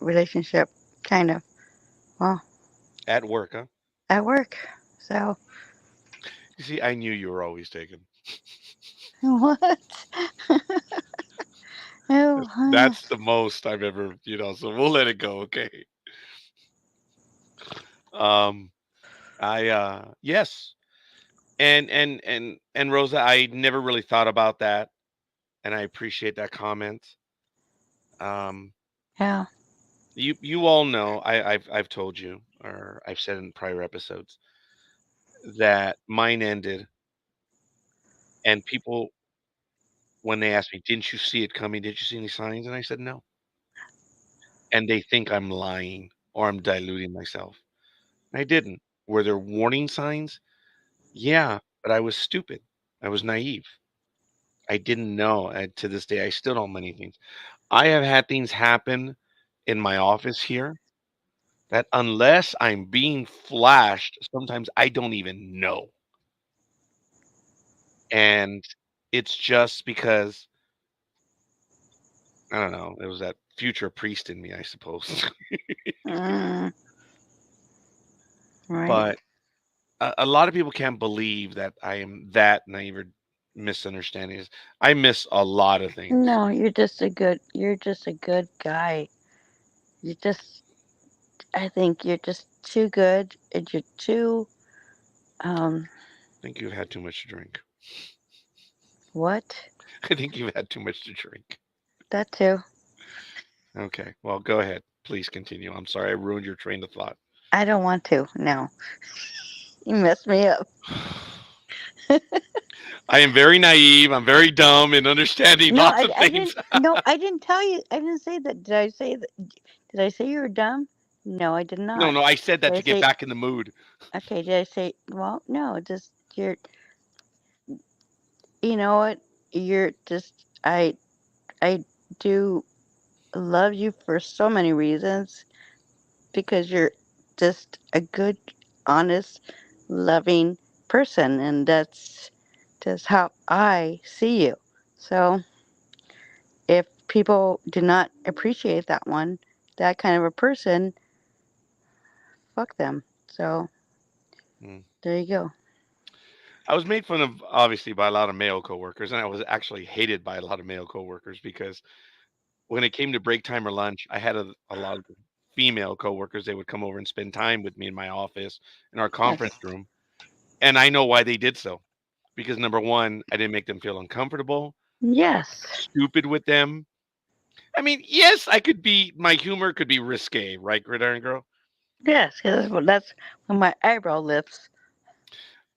relationship kind of well At work, huh? at work. So You see, I knew you were always taken. what? Oh, That's the most I've ever, so we'll let it go, okay? Um, yes. And Rosa, I never really thought about that, and I appreciate that comment. Um, yeah. you all know, I've told you, or I've said in prior episodes, that mine ended, and people, when they ask me, "Didn't you see it coming? Did you see any signs?" And I said, "No." And they think I'm lying or I'm diluting myself. I didn't. Were there warning signs? Yeah, but I was stupid. I was naive. I didn't know. And to this day, I still don't know many things. I have had things happen in my office here that, unless I'm being flashed, sometimes I don't even know. And it's just because, I don't know, it was that future priest in me, I suppose. Mm, right. But a lot of people can't believe that I am that naive or misunderstanding. I miss a lot of things. No, you're just a good guy. You just I think you're just too good and you're too um I think you've had too much to drink. what? I think you've had too much to drink. That too. Okay. Well, go ahead. Please continue. I'm sorry I ruined your train of thought. I don't want to. No, you messed me up. I am very naive. I'm very dumb in understanding No, lots I, of I things. didn't. No, I didn't tell you. I didn't say that. Did I say that? Did I say you were dumb? No, I did No, not. no, I said that Did I to get say? back in the mood. Okay. Did I say? Well, no. Just you're. You know what? You're just. I do love you for so many reasons because you're just a good, honest, loving person, and that's just how I see you. So if people do not appreciate that kind of a person, fuck them. So Hmm. there you go. I was made fun of obviously by a lot of male coworkers, and I was actually hated by a lot of male coworkers because when it came to break time or lunch, I had a lot of female coworkers. They would come over and spend time with me in my office in our conference Yes. room, and I know why they did so. Because number one, I didn't make them feel uncomfortable, Yes. stupid with them. I mean, yes, I could be my humor could be risque, right, Gridiron Girl? Yes. 'Cause that's when my eyebrow lifts.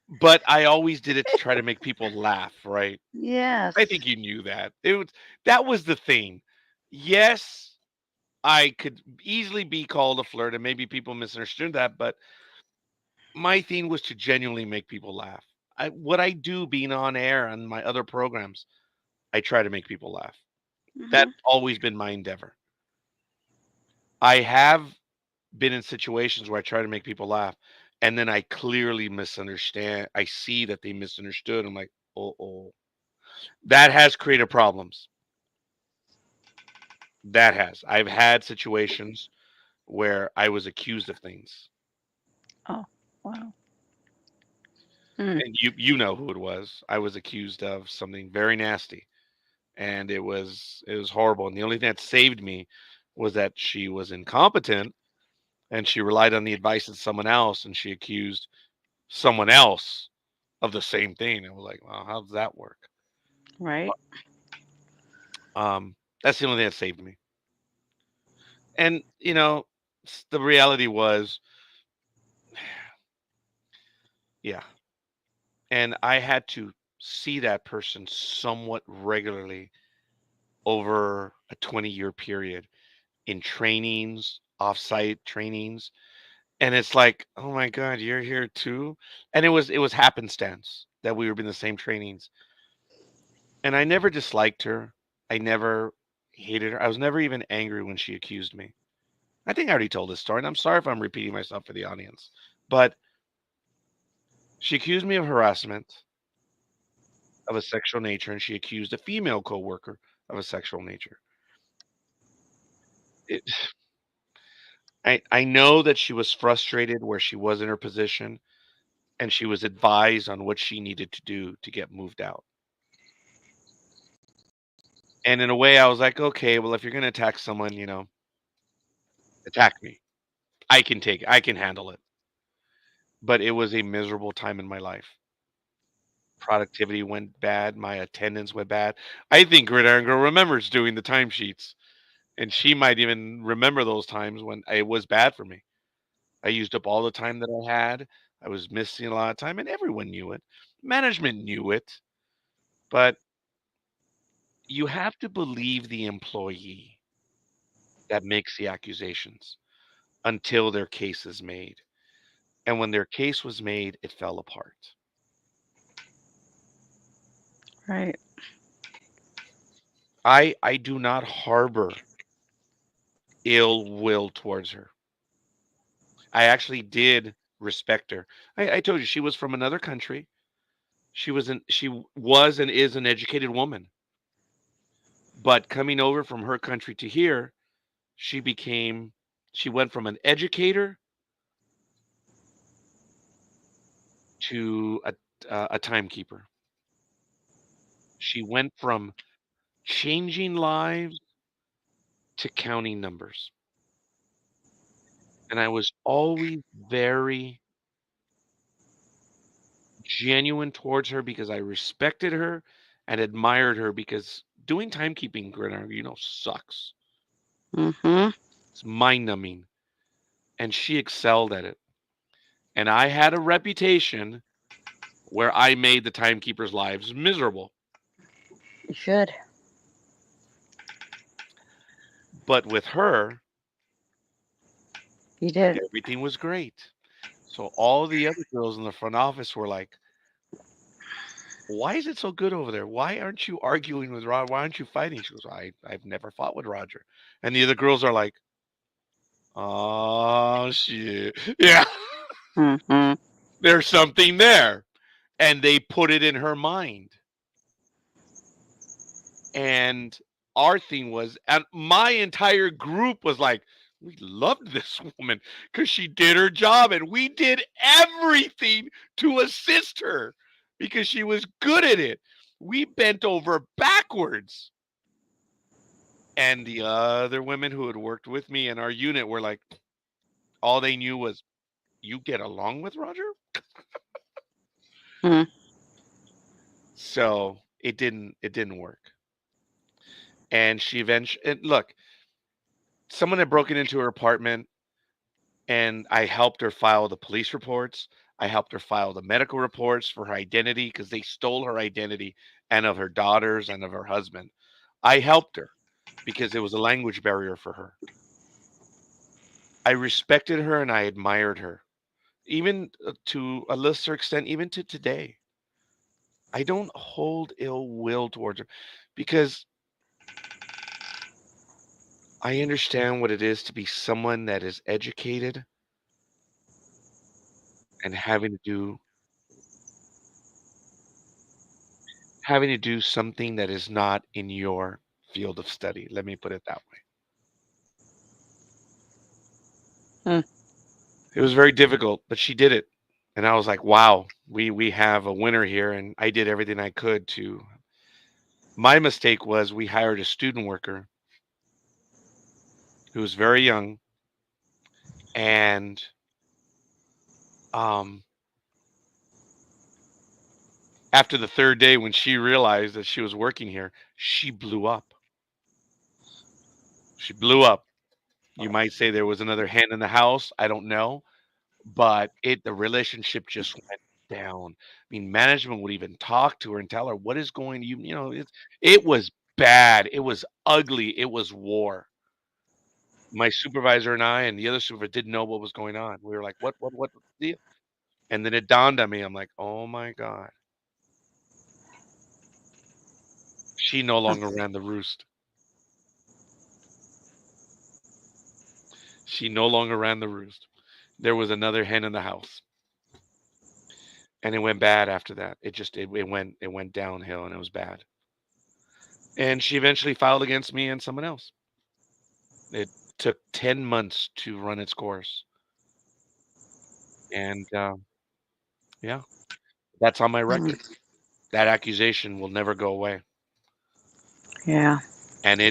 But I always did it to try to make people laugh, right? I Yes. think you knew that. That was the thing. Yes, I could easily be called a flirt, and maybe people misunderstood that, but my thing was to genuinely make people laugh. What I do being on air on my other programs, I try to make people laugh. Hmm. That's always been my endeavor. I have been in situations where I try to make people laugh, and then I clearly misunderstand. I see that they misunderstood. I'm like, oh, that has created problems. That has. I've had situations where I was accused of things, Oh, wow. Hmm. and you know who it was. I was accused of something very nasty, and it was horrible. And the only thing that saved me was that she was incompetent, and she relied on the advice of someone else, and she accused someone else of the same thing. And we're like, well, how does that work? Right. That's the only thing that saved me. And the reality was, yeah. And I had to see that person somewhat regularly over a 20-year period in trainings, offsite trainings. And it's like, oh my God, you're here too. And it was happenstance that we were in the same trainings. And I never disliked her. I never hated her. I was never even angry when she accused me. I think I already told this story, and I'm sorry if I'm repeating myself for the audience. But she accused me of harassment of a sexual nature, and she accused a female coworker of a sexual nature. It, I know that she was frustrated where she was in her position, and she was advised on what she needed to do to get moved out. And in a way, I was like, okay, well, if you're going to attack someone, attack me. I can handle it. But it was a miserable time in my life. Productivity went bad. My attendance went bad. I think Gridiron Girl remembers doing the timesheets, and she might even remember those times when it was bad for me. I used up all the time that I had. I was missing a lot of time, and everyone knew it. Management knew it, but you have to believe the employee that makes the accusations until their case is made. And when their case was made, it fell apart. Right. I do not harbor ill will towards her. I actually did respect her. I told you she was from another country. She was and is an educated woman. But coming over from her country to here, she went from an educator to a timekeeper. She went from changing lives to counting numbers. And I was always very genuine towards her because I respected her and admired her because doing timekeeping, Gridiron, sucks. Mm-hmm. It's mind numbing. And she excelled at it. And I had a reputation where I made the timekeepers' lives miserable. You should. But with her, You did. everything was great. So all the other girls in the front office were like, why is it so good over there? Why aren't you arguing with Roger? Why aren't you fighting? She goes, I've never fought with Roger. And the other girls are like, oh shit. Yeah, Mm-hmm. there's something there. And they put it in her mind. And our thing was, and my entire group was like, we loved this woman because she did her job and we did everything to assist her because she was good at it. We bent over backwards. And the other women who had worked with me in our unit were like, all they knew was, you get along with Roger? Hmm. So it didn't work. And she eventually, and look, someone had broken into her apartment and I helped her file the police reports. I helped her file the medical reports for her identity because they stole her identity and of her daughters and of her husband. I helped her because it was a language barrier for her. I respected her and I admired her, even to a lesser extent, even to today. I don't hold ill will towards her because I understand what it is to be someone that is educated and having to do something that is not in your field of study. Let me put it that way. Hmm. It was very difficult, but she did it. And I was like, wow, we have a winner here. And I did everything I could to. My mistake was we hired a student worker who was very young. And um, after the third day, when she realized that she was working here, she blew up. She blew up. You might say there was another hen in the house. I don't know, but the relationship just went down. I mean, management would even talk to her and tell her what is going. It was bad. It was ugly. It was war. My supervisor and I and the other supervisor didn't know what was going on. We were like, what's the deal? And then it dawned on me. I'm like, oh my god, she no longer ran the roost. She no longer ran the roost. There was another hen in the house, and it went bad after that. It went downhill, and it was bad. And she eventually filed against me and someone else. It took 10 months to run its course. And yeah, that's on my Hmm. record. That accusation will never go away. Yeah. And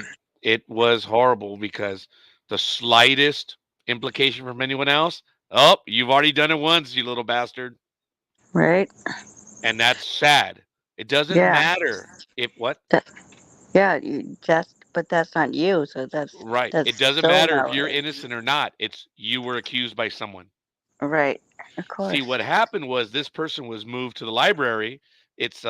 it was horrible because the slightest implication from anyone else, oh, you've already done it once, you little bastard. Right. And that's sad. It doesn't Yeah. matter if what? That. Yeah. You just. But that's not you. So that's Right. It that's doesn't so matter if you're valid. innocent or not. It's you were accused by someone. Right. Of See, course. what happened was this person was moved to the library. It's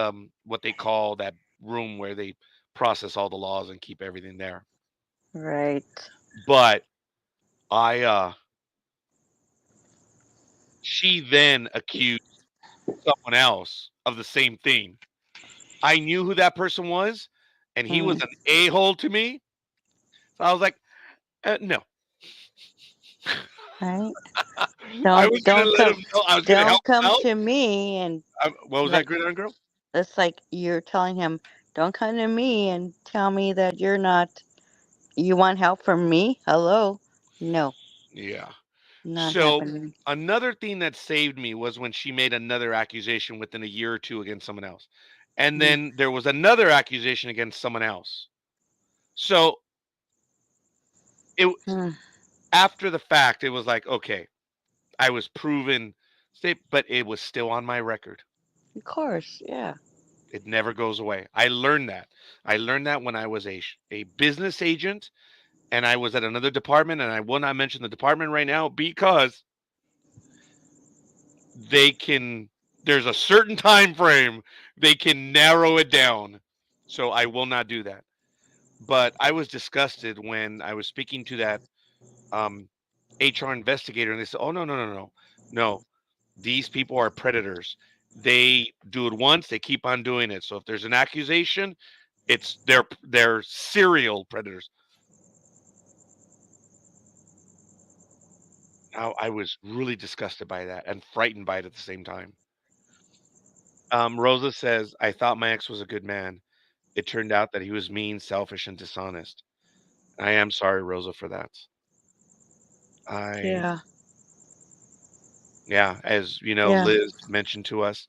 what they call that room where they process all the laws and keep everything there. Right. But I she then accused someone else of the same thing. I knew who that person was, and he was Hmm. an a-hole to me. So I was like, no. Right. I Don't was gonna don't let come him know. I was gonna help don't him come out. to me and What was that, like Gridiron Girl? it's like you're telling him, don't come to me and tell me that you're not. You want help from me? Hello. No, Yeah. not So happening. another thing that saved me was when she made another accusation within a year or two against someone else. And Mm. then there was another accusation against someone else. So it Hmm. after the fact, it was like, okay, I was proven safe, but it was still on my record. Of course. Yeah. It never goes away. I learned that. I learned that when I was a business agent and I was at another department, and I will not mention the department right now because there's a certain time frame they can narrow it down. So I will not do that. But I was disgusted when I was speaking to that HR investigator, and they said, "Oh, no, no, no, no, no. These people are predators. They do it once, they keep on doing it. So if there's an accusation, they're serial predators." Now, I was really disgusted by that and frightened by it at the same time. Rosa says, "I thought my ex was a good man. It turned out that he was mean, selfish, and dishonest." I am sorry, Rosa, for that. I Yeah. Yeah, as you know, Yeah. Liz mentioned to us,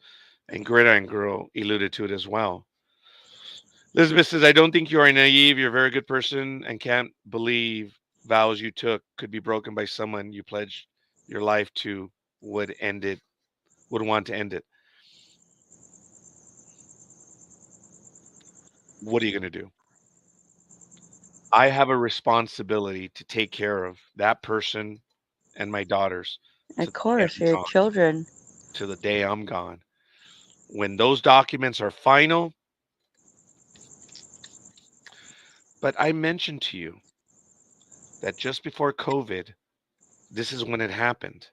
and Gridiron Girl alluded to it as well. Elizabeth says, "I don't think you are naive. You're a very good person and can't believe vows you took could be broken by someone you pledged your life to would end it, would want to end it. What are you going to do?" I have a responsibility to take care of that person and my daughters to Of the day course, I'm your gone. children. To the day I'm gone. When those documents are final, but I mentioned to you that just before COVID, this is when it happened.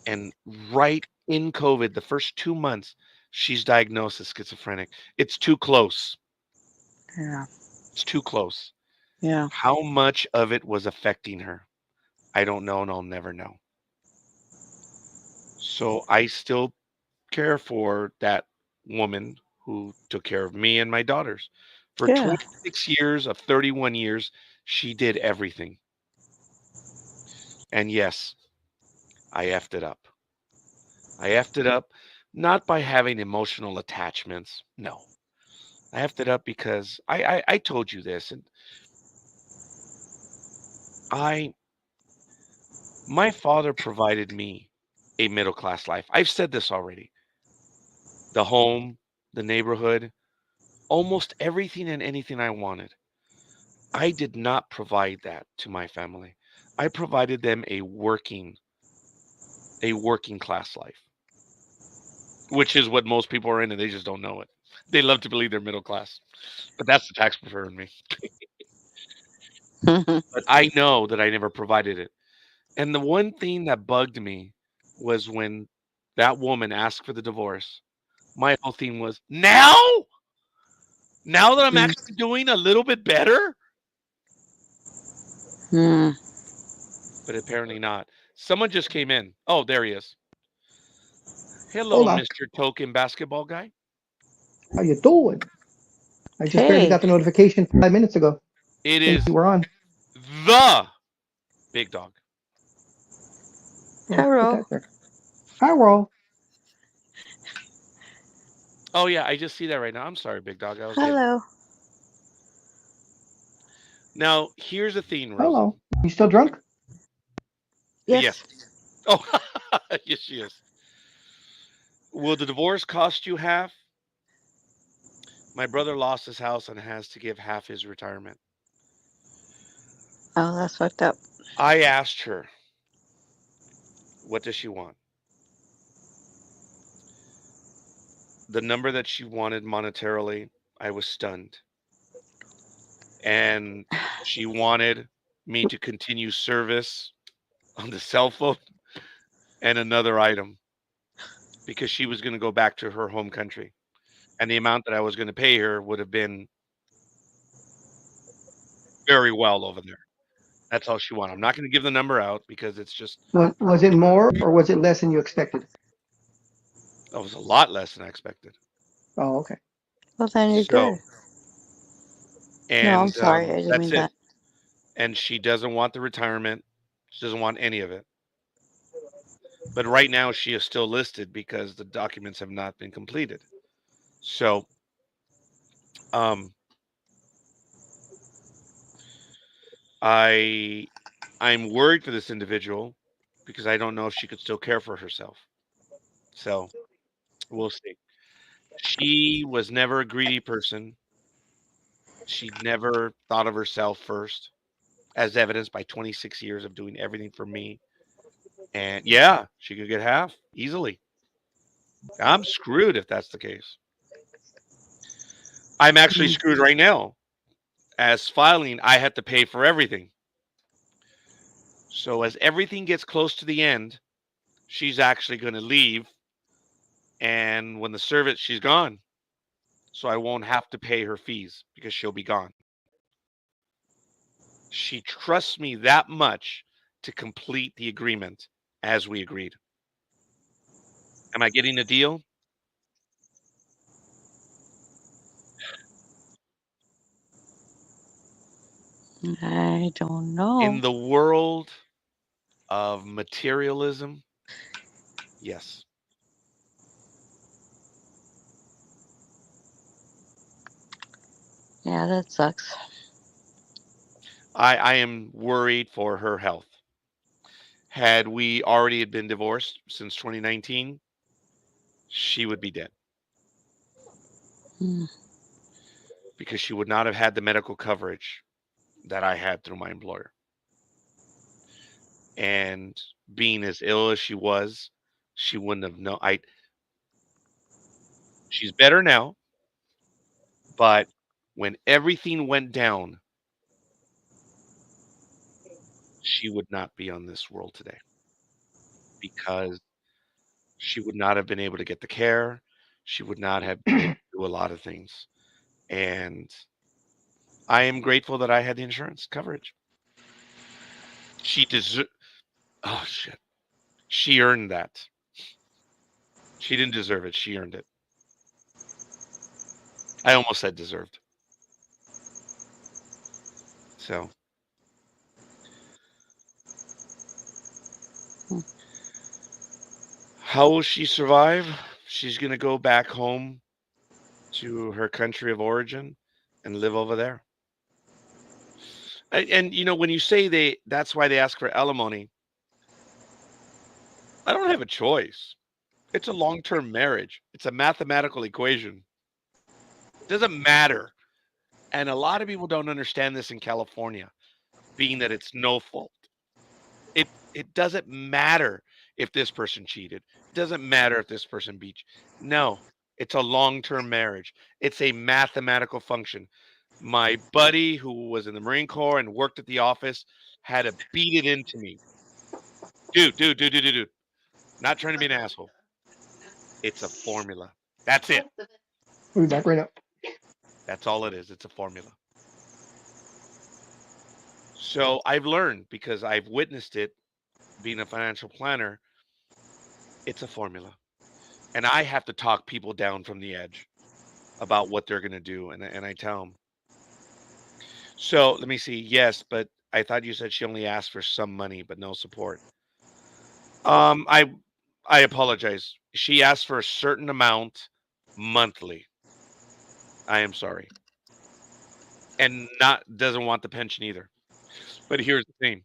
And right in COVID, the first 2 months, she's diagnosed as schizophrenic. It's too close. Yeah. It's too close. Yeah. How much of it was affecting her? I don't know, and I'll never know. So I still care for that woman who took care of me and my daughters. For Yeah. 26 years of 31 years, she did everything. And yes, I effed it up. I effed it up not by having emotional attachments. No. I effed it up because I told you this, and I my father provided me a middle class life. I've said this already. The home, the neighborhood, almost everything and anything I wanted. I did not provide that to my family. I provided them a working class life, which is what most people are in, and they just don't know it. They love to believe they're middle class, but that's the tax preparer in me. But I know that I never provided it. And the one thing that bugged me was when that woman asked for the divorce. My whole thing was, now that I'm Mm. actually doing a little bit better, Mm. but apparently not. Someone just came in. Oh, there he is. Hello, Hola, Mr. Token Basketball Guy. how you doing? I just barely Hey. got the notification 5 minutes ago It saying is you were on. the big dog. Oh, put Hello. that there. Hi, Roll. Oh yeah, I just see that right now. I'm sorry, big dog. I was late. Hello. Now, here's the thing, Rosa. Hello. You still drunk? Yes. Yes. Oh, yes, she is. Will the divorce cost you half? My brother lost his house and has to give half his retirement. Oh, that's fucked up. I asked her, what does she want? The number that she wanted monetarily, I was stunned. And she wanted me to continue service on the cell phone and another item because she was going to go back to her home country. And the amount that I was going to pay her would have been very well over there. That's all she wanted. I'm not going to give the number out because it's just, Was it more or was it less than you expected? it was a lot less than I expected. Oh, okay. Well, then you're So, good. No, I'm and sorry. I didn't that's mean it. that. And she doesn't want the retirement. She doesn't want any of it. But right now, she is still listed because the documents have not been completed. So, um, I'm worried for this individual because I don't know if she could still care for herself. So we'll see. She was never a greedy person. She never thought of herself first, as evidenced by 26 years of doing everything for me. And yeah, she could get half easily. I'm screwed if that's the case. I'm actually screwed right now. As filing, I had to pay for everything. So as everything gets close to the end, she's actually going to leave. And when the service, she's gone. So I won't have to pay her fees because she'll be gone. She trusts me that much to complete the agreement as we agreed. Am I getting a deal? I don't In know. the world of materialism, yes. Yeah, that sucks. I am worried for her health. Had we already had been divorced since 2019, she would be dead Hmm. because she would not have had the medical coverage that I had through my employer. And being as ill as she was, she wouldn't have known. She's better now, but when everything went down, she would not be on this world today because she would not have been able to get the care. She would not have been able to do a lot of things. And I am grateful that I had the insurance coverage. She deserved. Oh shit. She earned that. She didn't deserve it. She earned it. I almost said deserved. So Hmm. how will she survive? She's gonna go back home to her country of origin and live over there. And you know, when you say that's why they ask for alimony, I don't have a choice. It's a long-term marriage. It's a mathematical equation. Doesn't matter. And a lot of people don't understand this in California, being that it's no fault. It doesn't matter if this person cheated. It doesn't matter if this person beat you. No, it's a long-term marriage. It's a mathematical function. My buddy who was in the Marine Corps and worked at the office had to beat it into me. Dude. Not trying to be an asshole. It's a formula. That's it. We'll be back right now. That's all it is. It's a formula. So I've learned because I've witnessed it being a financial planner. It's a formula. And I have to talk people down from the edge about what they're going to do. And I tell them. So let me see. Yes, but I thought you said she only asked for some money, but no support. Um, I I apologize. She asked for a certain amount monthly. I am sorry. And not doesn't want the pension either. But here's the thing.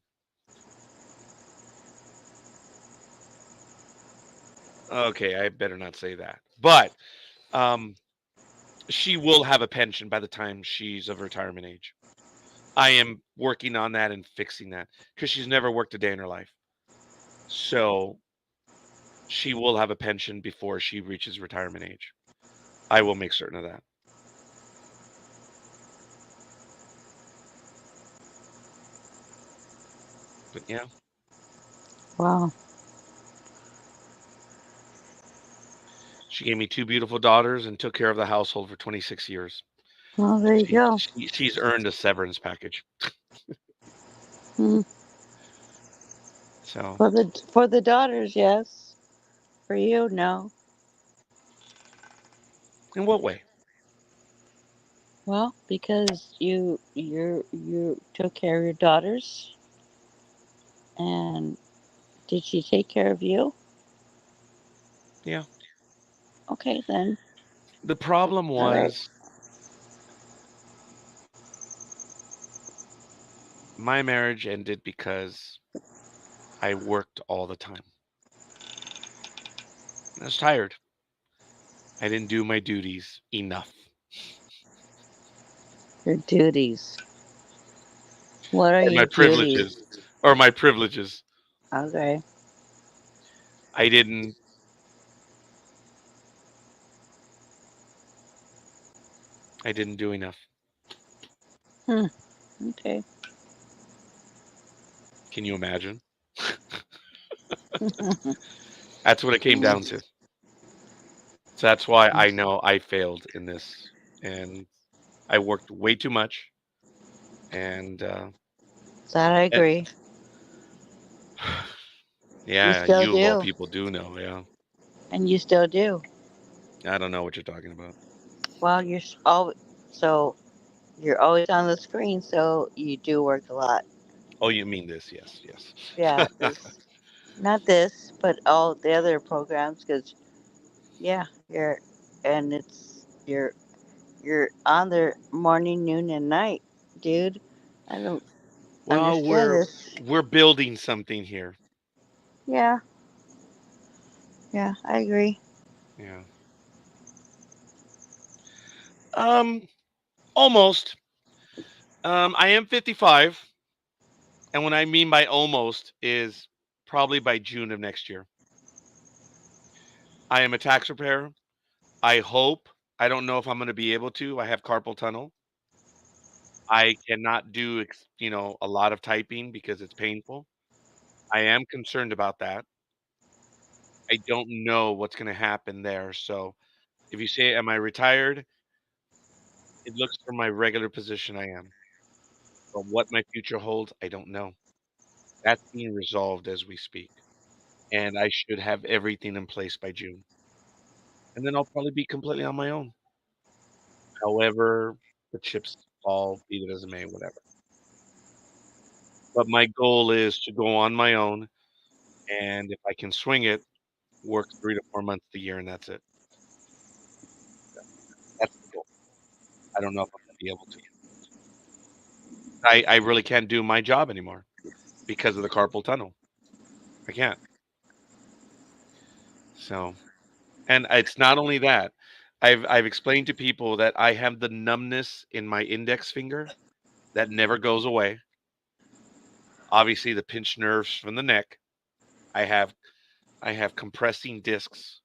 Okay, I better not say that. But um she will have a pension by the time she's of retirement age. I am working on that and fixing that because she's never worked a day in her life. So she will have a pension before she reaches retirement age. I will make certain of that. But yeah, Wow. she gave me two beautiful daughters and took care of the household for 26 years. Well, there you go. She's earned a severance package. Hmm. So For the daughters, yes. For you, no. in what way? Well, because you took care of your daughters, and did she take care of you? Yeah. Okay, then. The problem All right. was my marriage ended because I worked all the time. I was tired. I didn't do my duties enough. Your duties. What are or my your duties? privileges, or my privileges. Okay. I didn't. I didn't do enough. Okay. Can you imagine? That's what it came down to. So that's why I know I failed in this, and I worked way too much, and That I and agree. You yeah, still you of all do. people do know. Yeah, And you still do. I don't know what you're talking about. Well, always so you're always on the screen, so you do work a lot. Oh, you mean this? Yes, Yeah, yes. this not this, but all the other programs. Because yeah, you're on there morning, noon, and night, dude. I don't Well, understand this. we're building something here. Yeah, yeah, I agree. Yeah. Um, almost. I am 55, and what I mean by almost is probably by June of next year. I am a tax preparer. I hope. I don't know if I'm going to be able to. I have carpal tunnel. I cannot do, a lot of typing because it's painful. I am concerned about that. I don't know what's going to happen there. So if you say, am I retired? It looks for my regular position I am. But what my future holds, I don't know. That's being resolved as we speak. And I should have everything in place by June. And then I'll probably be completely on my own. However, the chips fall, be it as it may, whatever. But my goal is to go on my own. And if I can swing it, work 3 to 4 months a year, and that's it. That's the goal. I don't know if I'm going to be able to. I really can't do my job anymore because of the carpal tunnel. I can't. So, and it's not only that. I've explained to people that I have the numbness in my index finger that never goes away. Obviously, the pinched nerves from the neck. I have I have compressing discs,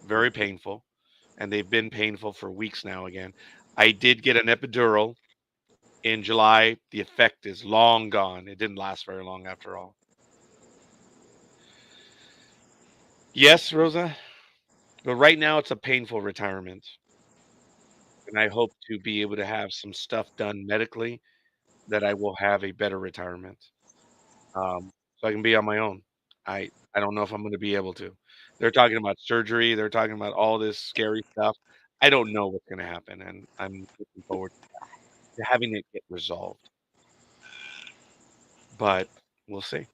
very painful, and they've been painful for weeks now again. I did get an epidural in July. The effect is long gone. It didn't last very long after all. Yes, Rosa, but right now it's a painful retirement, and I hope to be able to have some stuff done medically that I will have a better retirement. So I can be on my own. I don't know if I'm gonna be able to. They're talking about surgery, they're talking about all this scary stuff. I don't know what's gonna happen, and I'm looking forward to having it get resolved, but we'll see.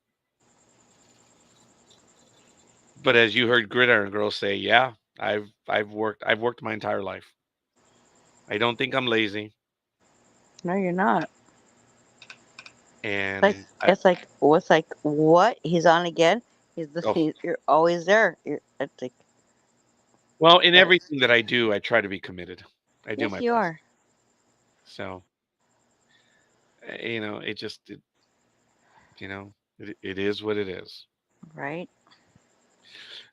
But as you heard Gridiron Girl say, yeah, I've worked my entire life. I don't think I'm lazy, No, you're not. Like and I it's like what's like what he's on again. oh, You're always there. It's like well, in that's everything that I do, I try to be committed. I do yes, my you best. are So, it is what it is. right.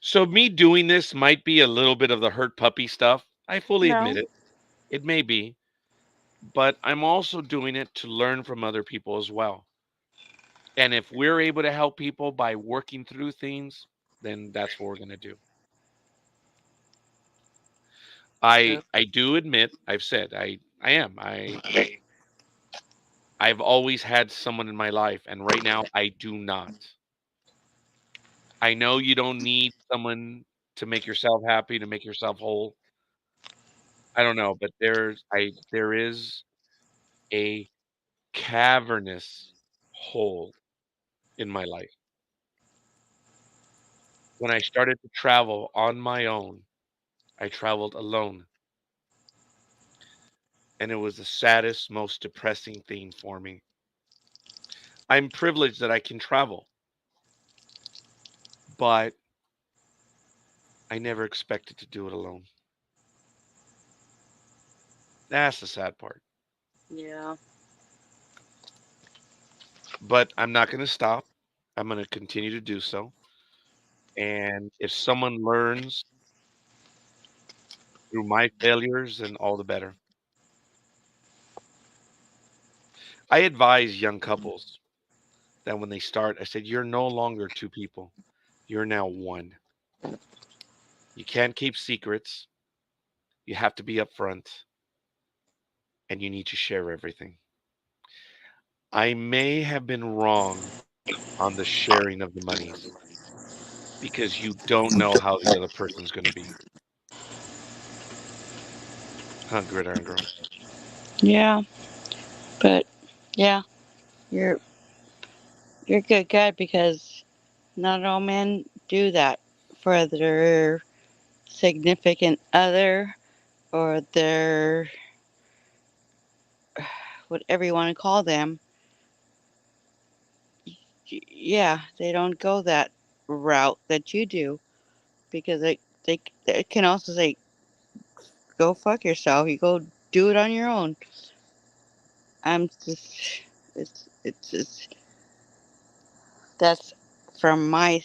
So me doing this might be a little bit of the hurt puppy stuff. I fully admit No, it. It may be, but I'm also doing it to learn from other people as well. And if we're able to help people by working through things, then that's what we're going to do. true. I do admit, I've said I am. I've always had someone in my life, and right now I do not. I know you don't need someone to make yourself happy, to make yourself whole. I don't know, but there is a cavernous hole in my life. When I started to travel on my own, I traveled alone, and it was the saddest, most depressing thing for me. I'm privileged that I can travel, but I never expected to do it alone. That's the sad part. Yeah. But I'm not going to stop. I'm going to continue to do so. And if someone learns through my failures, then all the better. I advise young couples that when they start, I said, you're no longer two people. You're now one. You can't keep secrets. You have to be upfront and you need to share everything. I may have been wrong on the sharing of the monies because you don't know how the other person's going to be. Huh, Gridiron Girl? Yeah. But yeah, you're you're a good guy because not all men do that for their significant other or their whatever you want to call them. Yeah, they don't go that route that you do because they can also say go fuck yourself. You go do it on your own. I'm just it's that's from my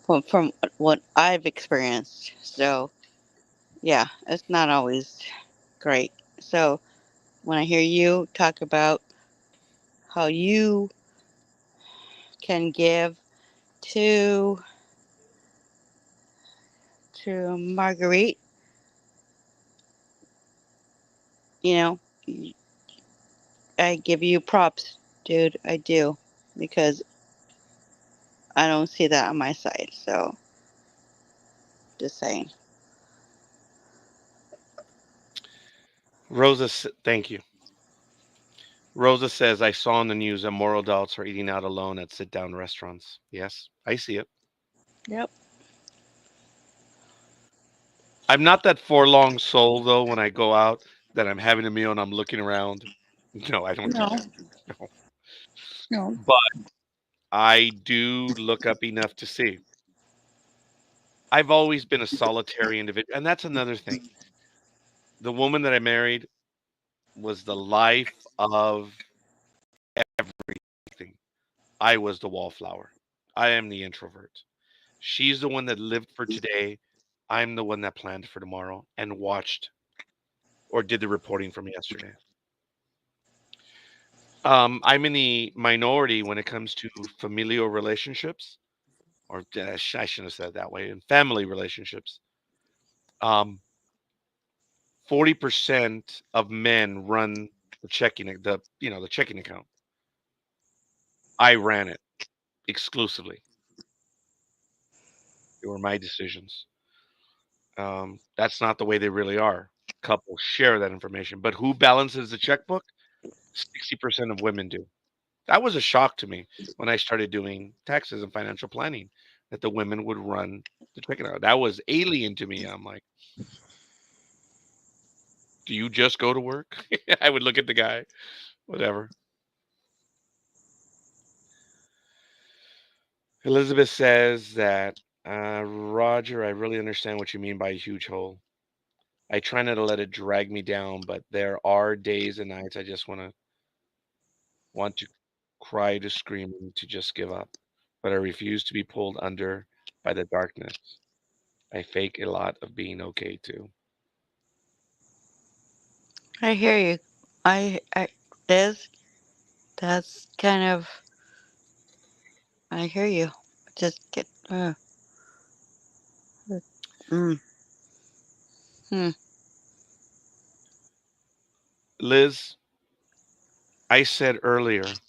from what I've experienced. So yeah, it's not always great. So when I hear you talk about how you can give to Marguerite, you know, I give you props, dude. I do because I don't see that on my side. So just saying. Thank you. Rosa says, I saw on the news that more adults are eating out alone at sit down restaurants. Yes, I see it. Yep. I'm not that forlorn soul, though, when I go out that I'm having a meal and I'm looking around. No, I don't do No. that. No. No. But I do look up enough to see. I've always been a solitary individual. And that's another thing. The woman that I married was the life of everything. I was the wallflower. I am the introvert. She's the one that lived for today. I'm the one that planned for tomorrow and watched or did the reporting from yesterday. I'm in the minority when it comes to familial relationships, or I shouldn't have said it that way, in family relationships. Um, 40% of men run the checking account. I ran it exclusively. They were my decisions. That's not the way they really are. Couples share that information, but who balances the checkbook? 60% of women do. That was a shock to me when I started doing taxes and financial planning that the women would run the checking account. That was alien to me. I'm like, do you just go to work? I would look at the guy, whatever. Elizabeth says that, Roger, I really understand what you mean by a huge hole. I try not to let it drag me down, but there are days and nights I just want to cry to scream and to just give up. But I refuse to be pulled under by the darkness. I fake a lot of being okay too. I hear you. I Liz, that's kind of I hear you. Just get mm, hmm. Liz, I said earlier,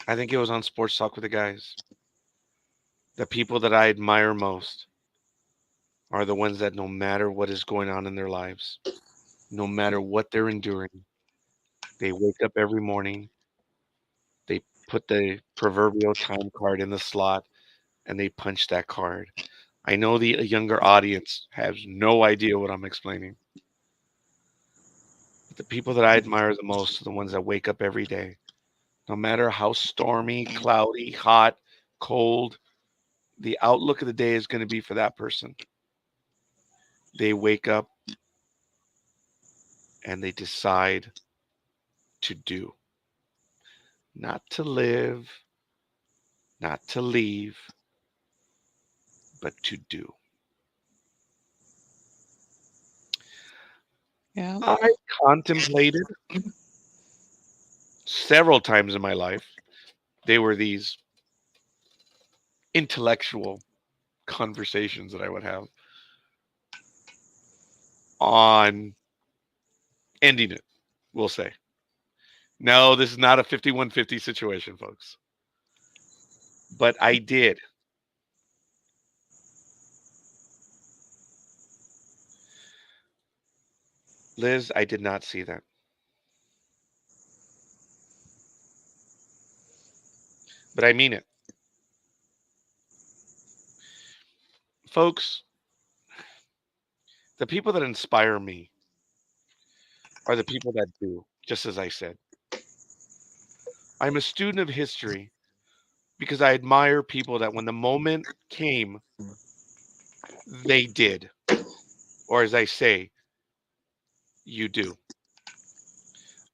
I think it was on Sports Talk with the guys, the people that I admire most are the ones that no matter what is going on in their lives, no matter what they're enduring, they wake up every morning, they put the proverbial time card in the slot, and they punch that card. I know the younger audience has no idea what I'm explaining. But the people that I admire the most are the ones that wake up every day, no matter how stormy, cloudy, hot, cold the outlook of the day is going to be for that person. They wake up and they decide to do. Not to live, not to leave, but to do. Yeah. I contemplated several times in my life. They were these intellectual conversations that I would have on ending it, we'll say. No, this is not a 5150 situation, folks. But I did. Liz, I did not see that. But I mean it. Folks, the people that inspire me are the people that do, just as I said. I'm a student of history because I admire people that when the moment came, they did. Or as I say, you do.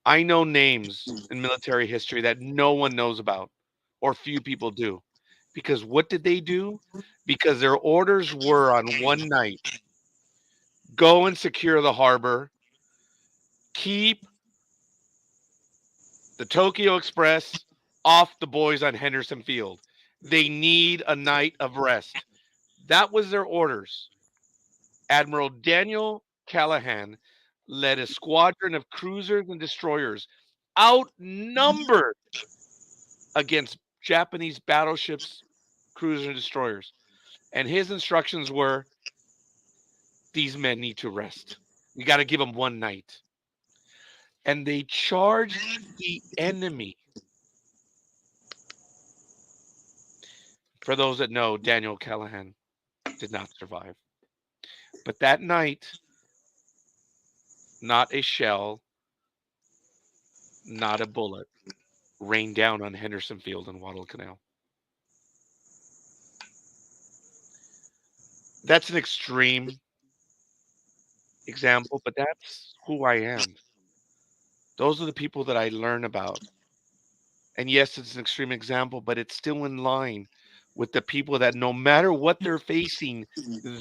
I know names in military history that no one knows about or few people do. Because what did they do? Because their orders were on one night go and secure the harbor, keep the Tokyo Express off the boys on Henderson Field. They need a night of rest. That was their orders. Admiral Daniel Callahan led a squadron of cruisers and destroyers, outnumbered against Japanese battleships, cruisers, and destroyers. And his instructions were these men need to rest. We got to give them one night. And they charged the enemy. For those that know, Daniel Callahan did not survive. But that night, not a shell, not a bullet rained down on Henderson Field and Guadalcanal. That's an extreme example, but that's who I am. Those are the people that I learn about. And yes, it's an extreme example, but it's still in line with the people that no matter what they're facing,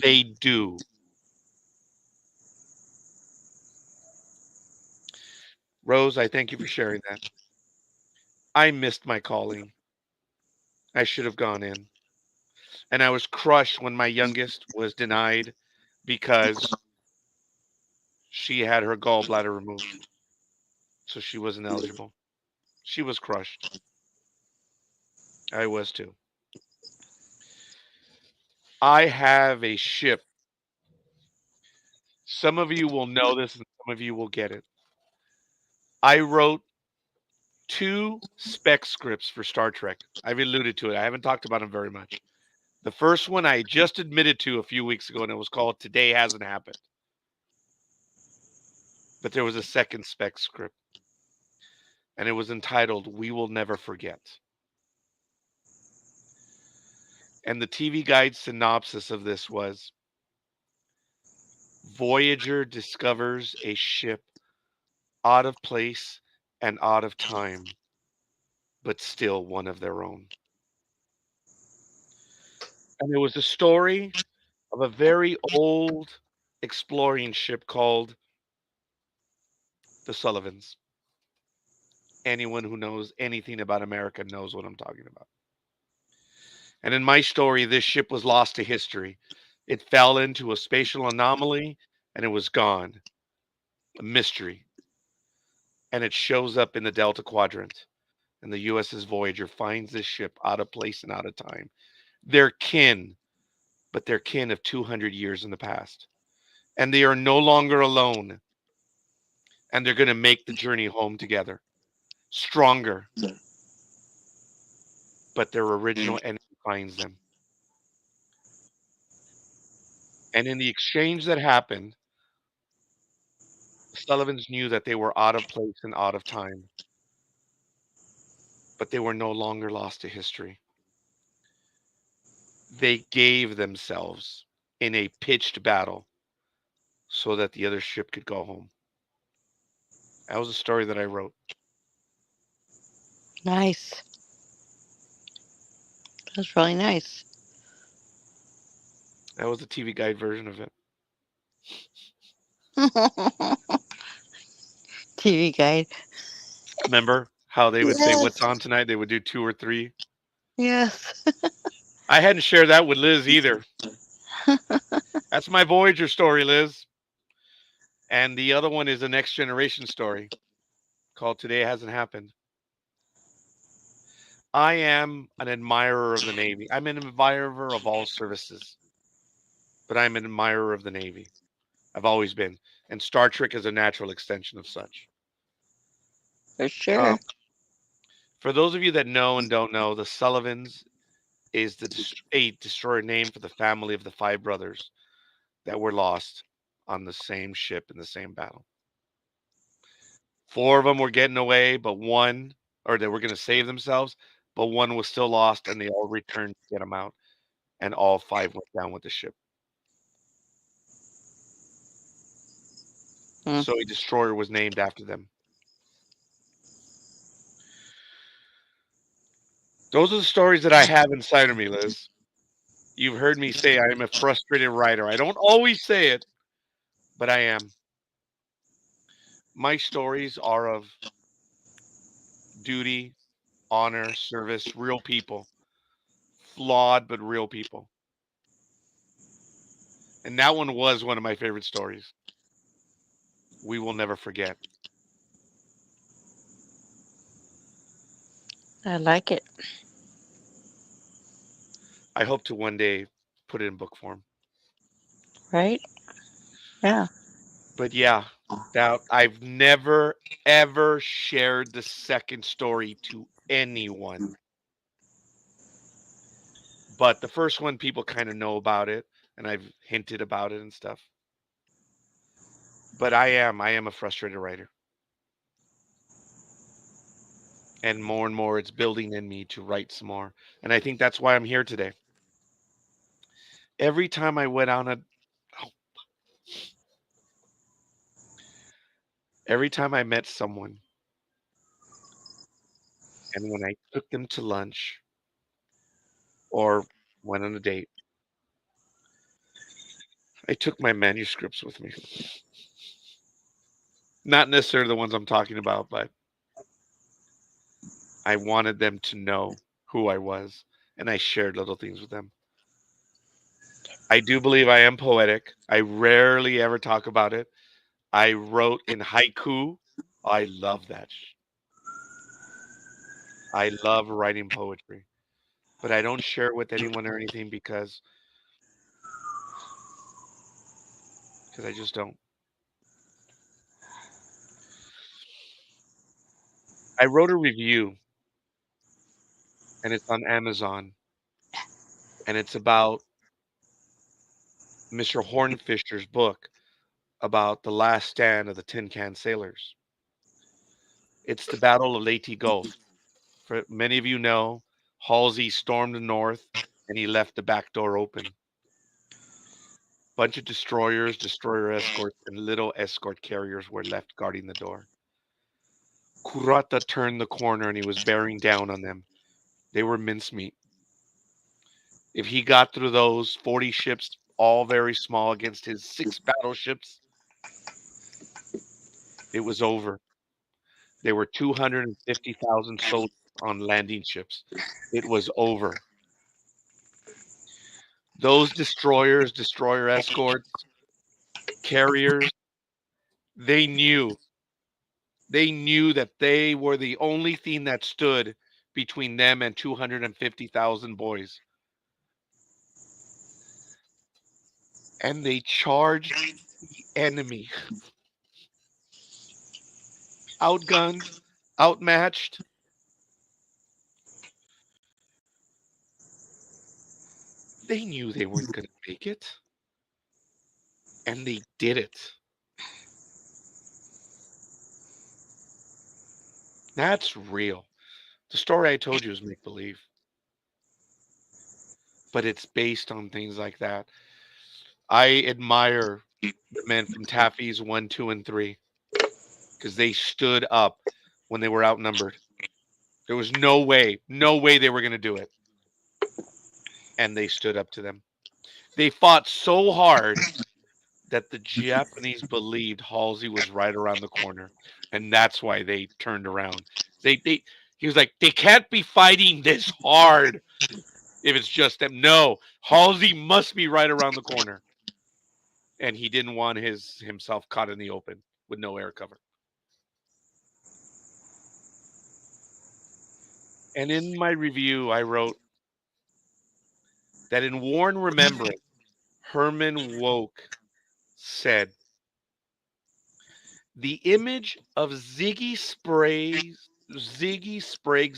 they do. Rose, I thank you for sharing that. I missed my calling. I should have gone in. And I was crushed when my youngest was denied because she had her gallbladder removed. So she wasn't eligible. She was crushed. I was too. I have a ship. Some of you will know this and some of you will get it. I wrote 2 spec scripts for Star Trek. I've alluded to it. I haven't talked about them very much. The first one I just admitted to a few weeks ago, and it was called Today Hasn't Happened. But there was a second spec script, and it was entitled We Will Never Forget. And the TV Guide synopsis of this was Voyager discovers a ship out of place and out of time, but still one of their own. And it was a story of a very old exploring ship called the Sullivans. Anyone who knows anything about America knows what I'm talking about. And in my story, this ship was lost to history. It fell into a spatial anomaly and it was gone. A mystery. And it shows up in the Delta Quadrant. And the USS Voyager finds this ship out of place and out of time. They're kin, but they're kin of 200 years in the past. And they are no longer alone. And they're going to make the journey home together. Stronger. But their original enemy finds them. And in the exchange that happened, the Sullivans knew that they were out of place and out of time. But they were no longer lost to history. They gave themselves in a pitched battle so that the other ship could go home. That was a story that I wrote. Nice. That's really nice. That was the TV Guide version of it. TV Guide. Remember how they would say, "What's Yes. on tonight?" They would do 2 or 3. Yes. I hadn't shared that with Liz either. That's my Voyager story, Liz. And the other one is a Next Generation story called Today Hasn't Happened. I am an admirer of the Navy. I'm an admirer of all services, but I'm an admirer of the Navy. I've always been. And Star Trek is a natural extension of such. For sure. Um, for those of you that know and don't know, the Sullivans is a destroyer name for the family of the 5 brothers that were lost on the same ship in the same battle. 4 of them were getting away, but one, or they were going to save themselves, but one was still lost, and they all returned to get him out, and all 5 went down with the ship. Hmm. So a destroyer was named after them. Those are the stories that I have inside of me, Liz. You've heard me say I am a frustrated writer. I don't always say it, but I am. My stories are of duty, honor, service, real people. Flawed, but real people. And that one was one of my favorite stories. We will never forget. I like it. I hope to one day put it in book form. Right? Yeah. But yeah, that I've never ever shared the second story to anyone. But the first one people kind of know about it, and I've hinted about it and stuff. But I am a frustrated writer. And more it's building in me to write some more. And I think that's why I'm here today. Every time I went on a oh, every time I met someone and when I took them to lunch or went on a date, I took my manuscripts with me. Not necessarily the ones I'm talking about, but I wanted them to know who I was, and I shared little things with them. I do believe I am poetic. I rarely ever talk about it. I wrote in haiku. I love that. I love writing poetry, but I don't share it with anyone or anything because I just don't. I wrote a review, and it's on Amazon, and it's about Mr. Hornfisher's book about the last stand of the Tin Can Sailors. It's the Battle of Leyte Gulf. For many of you know, Halsey stormed the north and he left the back door open. Bunch of destroyers, destroyer escorts, and little escort carriers were left guarding the door. Kurata turned the corner and he was bearing down on them. They were mincemeat. If he got through those 40 ships, all very small, against his 6 battleships, it was over. There were 250,000 soldiers on landing ships. It was over. Those destroyers, destroyer escorts, carriers, they knew. They knew that they were the only thing that stood between them and 250,000 boys. And they charged the enemy. Outgunned, outmatched. They knew they weren't going to make it. And they did it. That's real. The story I told you is make believe. But it's based on things like that. I admire the men from Taffy's 1, 2, and 3. because they stood up when they were outnumbered. There was no way they were going to do it. And they stood up to them. They fought so hard that the Japanese believed Halsey was right around the corner, and that's why they turned around. He was like, they can't be fighting this hard if it's just them. No, Halsey must be right around the corner, and he didn't want himself caught in the open with no air cover. And in my review, I wrote that in Worn Remembrance, Herman Wouk said, the image of Ziggy Sprague's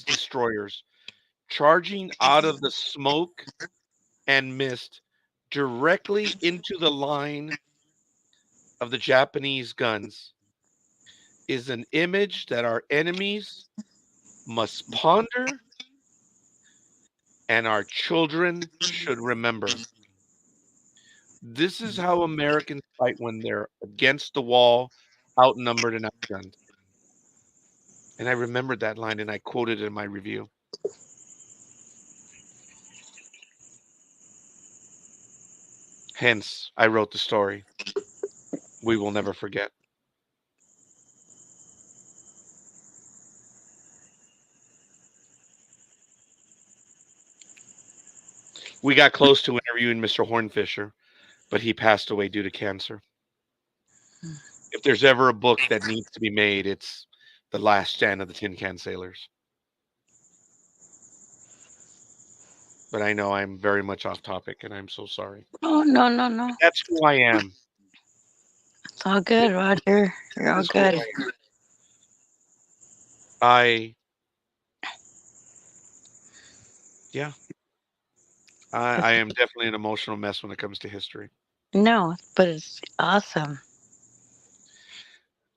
destroyers charging out of the smoke and mist directly into the line of the Japanese guns is an image that our enemies must ponder and our children should remember. This is how Americans fight when they're against the wall, outnumbered and outgunned. And I remembered that line and I quoted it in my review. Hence, I wrote the story. We will never forget. We got close to interviewing Mr. Hornfisher, but he passed away due to cancer. If there's ever a book that needs to be made, it's The Last Stand of the Tin Can Sailors. But I know I'm very much off topic, and I'm so sorry. Oh, no. That's who I am. It's all good, Roger. You're all This is who good. I yeah. I am definitely an emotional mess when it comes to history. No, but it's awesome.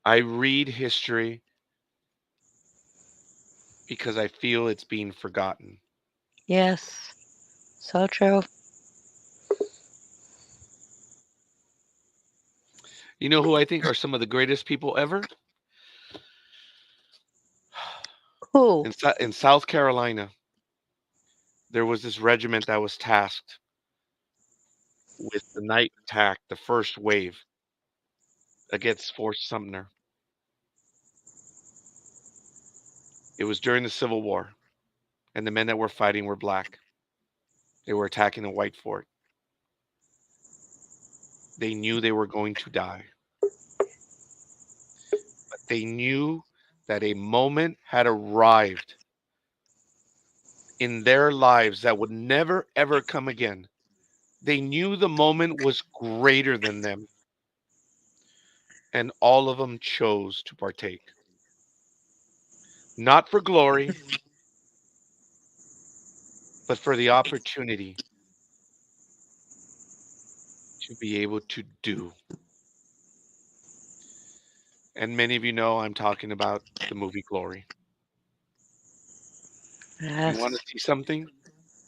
I read history because I feel it's being forgotten. Yes. So true. You know who I think are some of the greatest people ever? Who? In South Carolina, there was this regiment that was tasked with the night attack, the first wave against Fort Sumter. It was during the Civil War, and the men that were fighting were black. They were attacking the white fort. They knew they were going to die, but they knew that a moment had arrived in their lives that would never, ever come again. They knew the moment was greater than them, and all of them chose to partake. Not for glory, but for the opportunity to be able to do. And many of you know I'm talking about the movie Glory. You want Yes. to see something?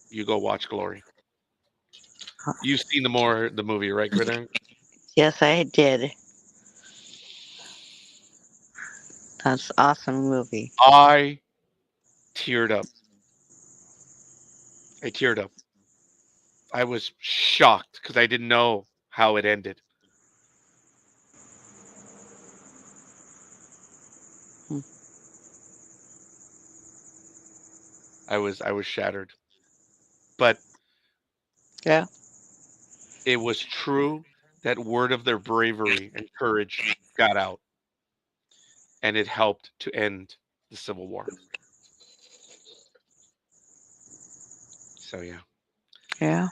You go watch Glory. You've seen the movie, right, Gridiron? Yes, I did. That's an awesome movie. I teared up. I teared up. I was shocked because I didn't know how it ended. Hmm. I was shattered. But Yeah. it was true that word of their bravery and courage got out, and it helped to end the Civil War. So yeah. Yeah.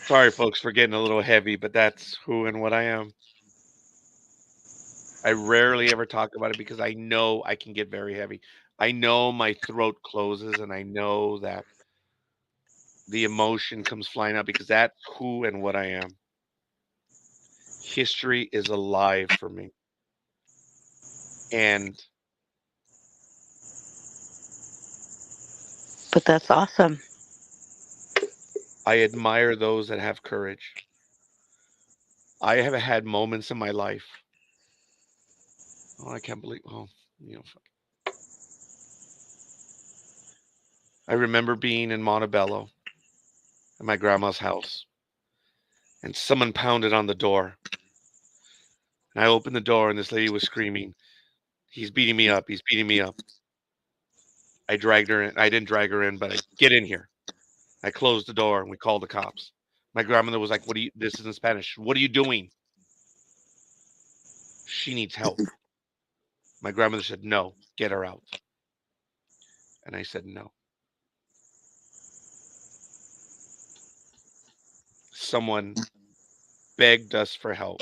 Sorry, folks, for getting a little heavy, but that's who and what I am. I rarely ever talk about it because I know I can get very heavy. I know my throat closes, and I know that the emotion comes flying out because that's who and what I am. History is alive for me. And But that's awesome. I admire those that have courage. I have had moments in my life Oh, I can't believe. Oh, you know, I remember being in Montebello at my grandma's house, and someone pounded on the door. And I opened the door, and this lady was screaming, "He's beating me up! He's beating me up!" I dragged her in. I didn't drag her in, but I get in here. I closed the door, and we called the cops. My grandmother was like, "What do you?" This is in Spanish. "What are you doing?" "She needs help." My grandmother said, "No, get her out." And I said, "No." Someone begged us for help.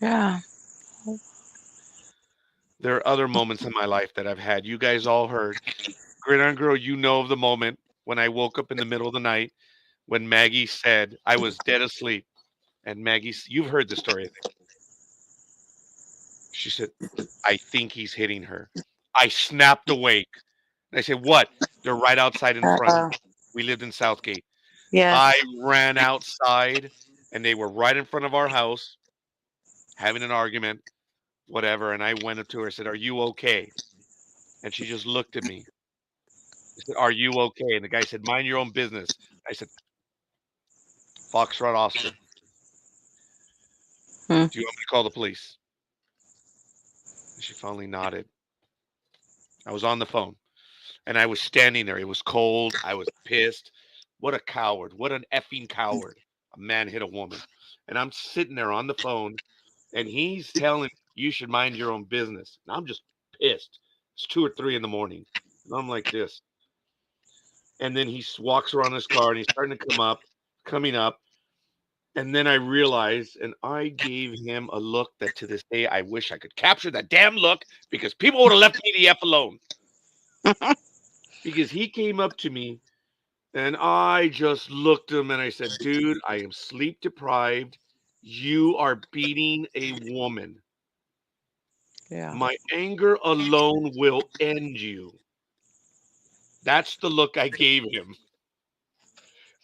Yeah. There are other moments in my life that I've had. You guys all heard. Gridiron Girl, you know of the moment when I woke up in the middle of the night when Maggie said I was dead asleep. And you've heard the story, I think. She said, "I think he's hitting her." I snapped awake. And I said, "What?" "They're right outside in front." Uh, We lived in Southgate. yes. I ran outside, and they were right in front of our house having an argument, whatever. And I went up to her and said, "Are you okay?" And she just looked at me. I said, "Are you okay?" And the guy said, "Mind your own business." I said, "Foxtrot Oscar, Hmm. do you want me to call the police?" And she finally nodded. I was on the phone, and I was standing there. It was cold. I was pissed. What a coward. What an effing coward. A man hit a woman. And I'm sitting there on the phone, and he's telling you should mind your own business. And I'm just pissed. It's 2 or 3 in the morning. And I'm like this. And then he walks around his car, and he's starting to coming up. And then I realized, and I gave him a look that to this day I wish I could capture that damn look, because people would have left me the F alone. Because he came up to me, and I just looked at him and I said, "Dude, I am sleep deprived. You are beating a woman. Yeah. My anger alone will end you." That's the look I gave him.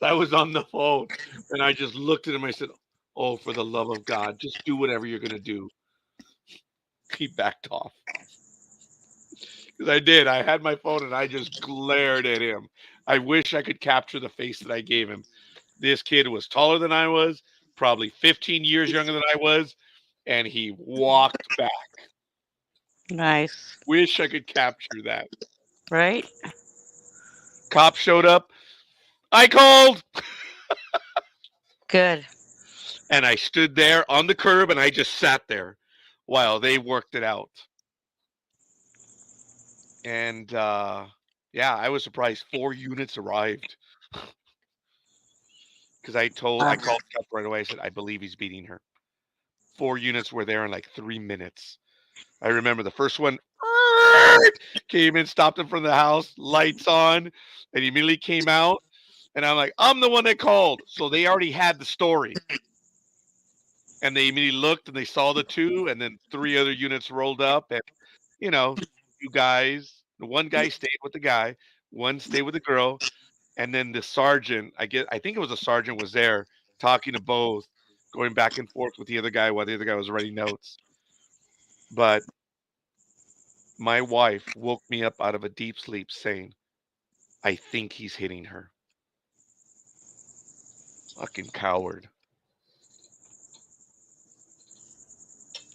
I was on the phone, and I just looked at him. I said, "Oh, for the love of God, just do whatever you're going to do." He backed off. Because I did. I had my phone, and I just glared at him. I wish I could capture the face that I gave him. This kid was taller than I was, probably 15 years younger than I was, and he walked back. Nice. Wish I could capture that. Right? Cop showed up. I called, Good. and I stood there on the curb, and I just sat there while they worked it out. And yeah, I was surprised 4 units arrived, because I called Uh, the cop right away. I said, "I believe he's beating her." 4 units were there in like 3 minutes. I remember the first one came in, stopped in front of the house, lights on, and he immediately came out. And I'm like, "I'm the one that called." So they already had the story. And they immediately looked, and they saw the 2, and then 3 other units rolled up. And, you know, you guys, the one guy stayed with the guy, one stayed with the girl. And then the sergeant, I think it was a sergeant, was there talking to both, going back and forth with the other guy while the other guy was writing notes. But my wife woke me up out of a deep sleep saying, "I think he's hitting her." Fucking coward.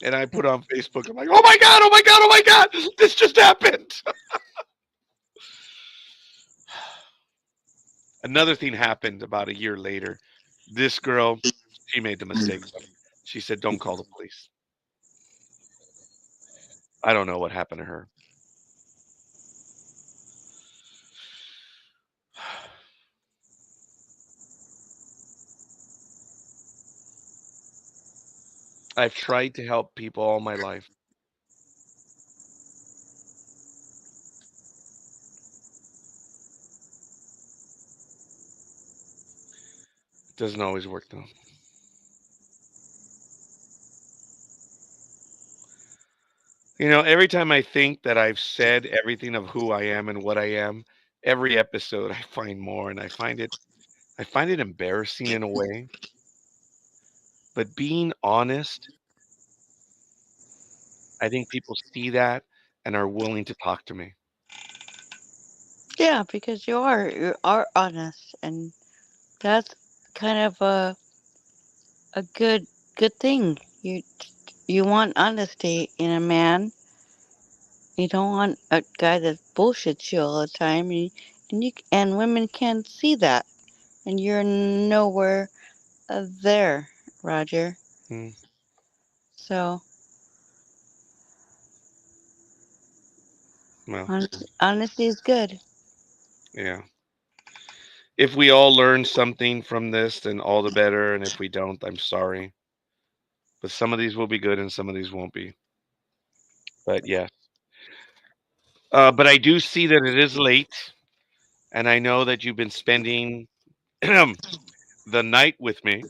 And I put on Facebook, I'm like, "Oh my God, oh my God, oh my God, this just happened." Another thing happened about a year later. This girl, she made the mistake. She said, "Don't call the police." I don't know what happened to her. I've tried to help people all my life. It doesn't always work though. Every time I think that I've said everything of who I am and what I am, every episode I find more, and I find it embarrassing in a way. But being honest, I think people see that and are willing to talk to me. Yeah, because you are honest, and that's kind of a good thing. You want honesty in a man. You don't want a guy that bullshits you all the time, and women can't see that, and you're nowhere there, Roger. Mm, So well, honesty is good. yeah. If we all learn something from this, then all the better. And if we don't, I'm sorry. But some of these will be good and some of these won't be. But yes. But I do see that it is late. And I know that you've been spending the night with me.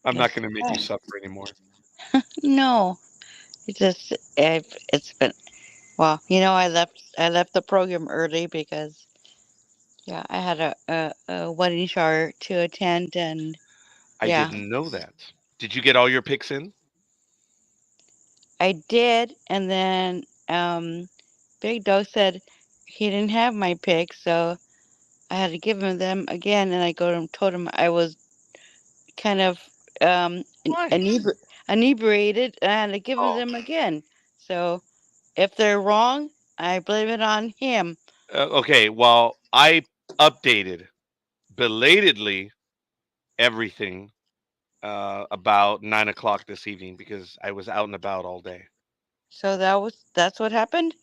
I'm not Yes. going to make you suffer anymore. No, it's been well. I left the program early because yeah, I had a wedding shower to attend, and I yeah, didn't know that. Did you get all your picks in? I did. And then Big Dog said he didn't have my pick, so I had to give him them again. And I told him I was kind of Why? inebriated, and I had to give him Oh, them again. So if they're wrong, I blame it on him. okay. Well, I updated belatedly everything about 9 o'clock this evening because I was out and about all day. So that's what happened.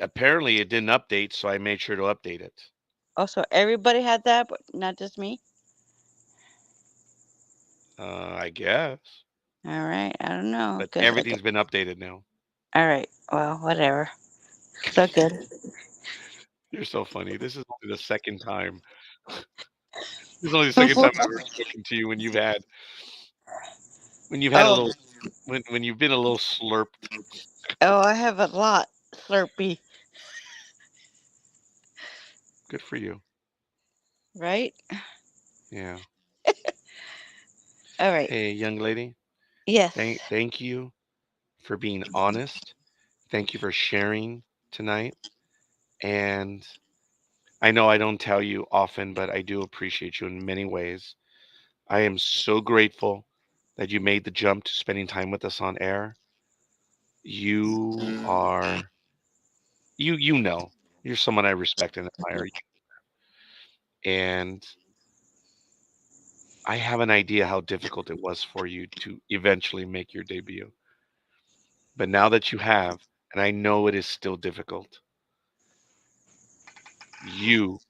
Apparently, it didn't update, so I made sure to update it. Also, everybody had that, but not just me. I guess, All right, I don't know, but cause everything's been updated now. all right, well, whatever. So good. You're so funny. This is only the second time. This is only the second time I've ever spoken to you when you've had a Oh, little when you've been a little slurped. oh, I have a lot, Slurpee. Good for you. Right? Yeah. All right. Hey, young lady. Yes. Thank you for being honest. Thank you for sharing tonight. And I know I don't tell you often, but I do appreciate you in many ways. I am so grateful that you made the jump to spending time with us on air. You are you know. You're someone I respect and admire. And I have an idea how difficult it was for you to eventually make your debut. But now that you have, and I know it is still difficult, you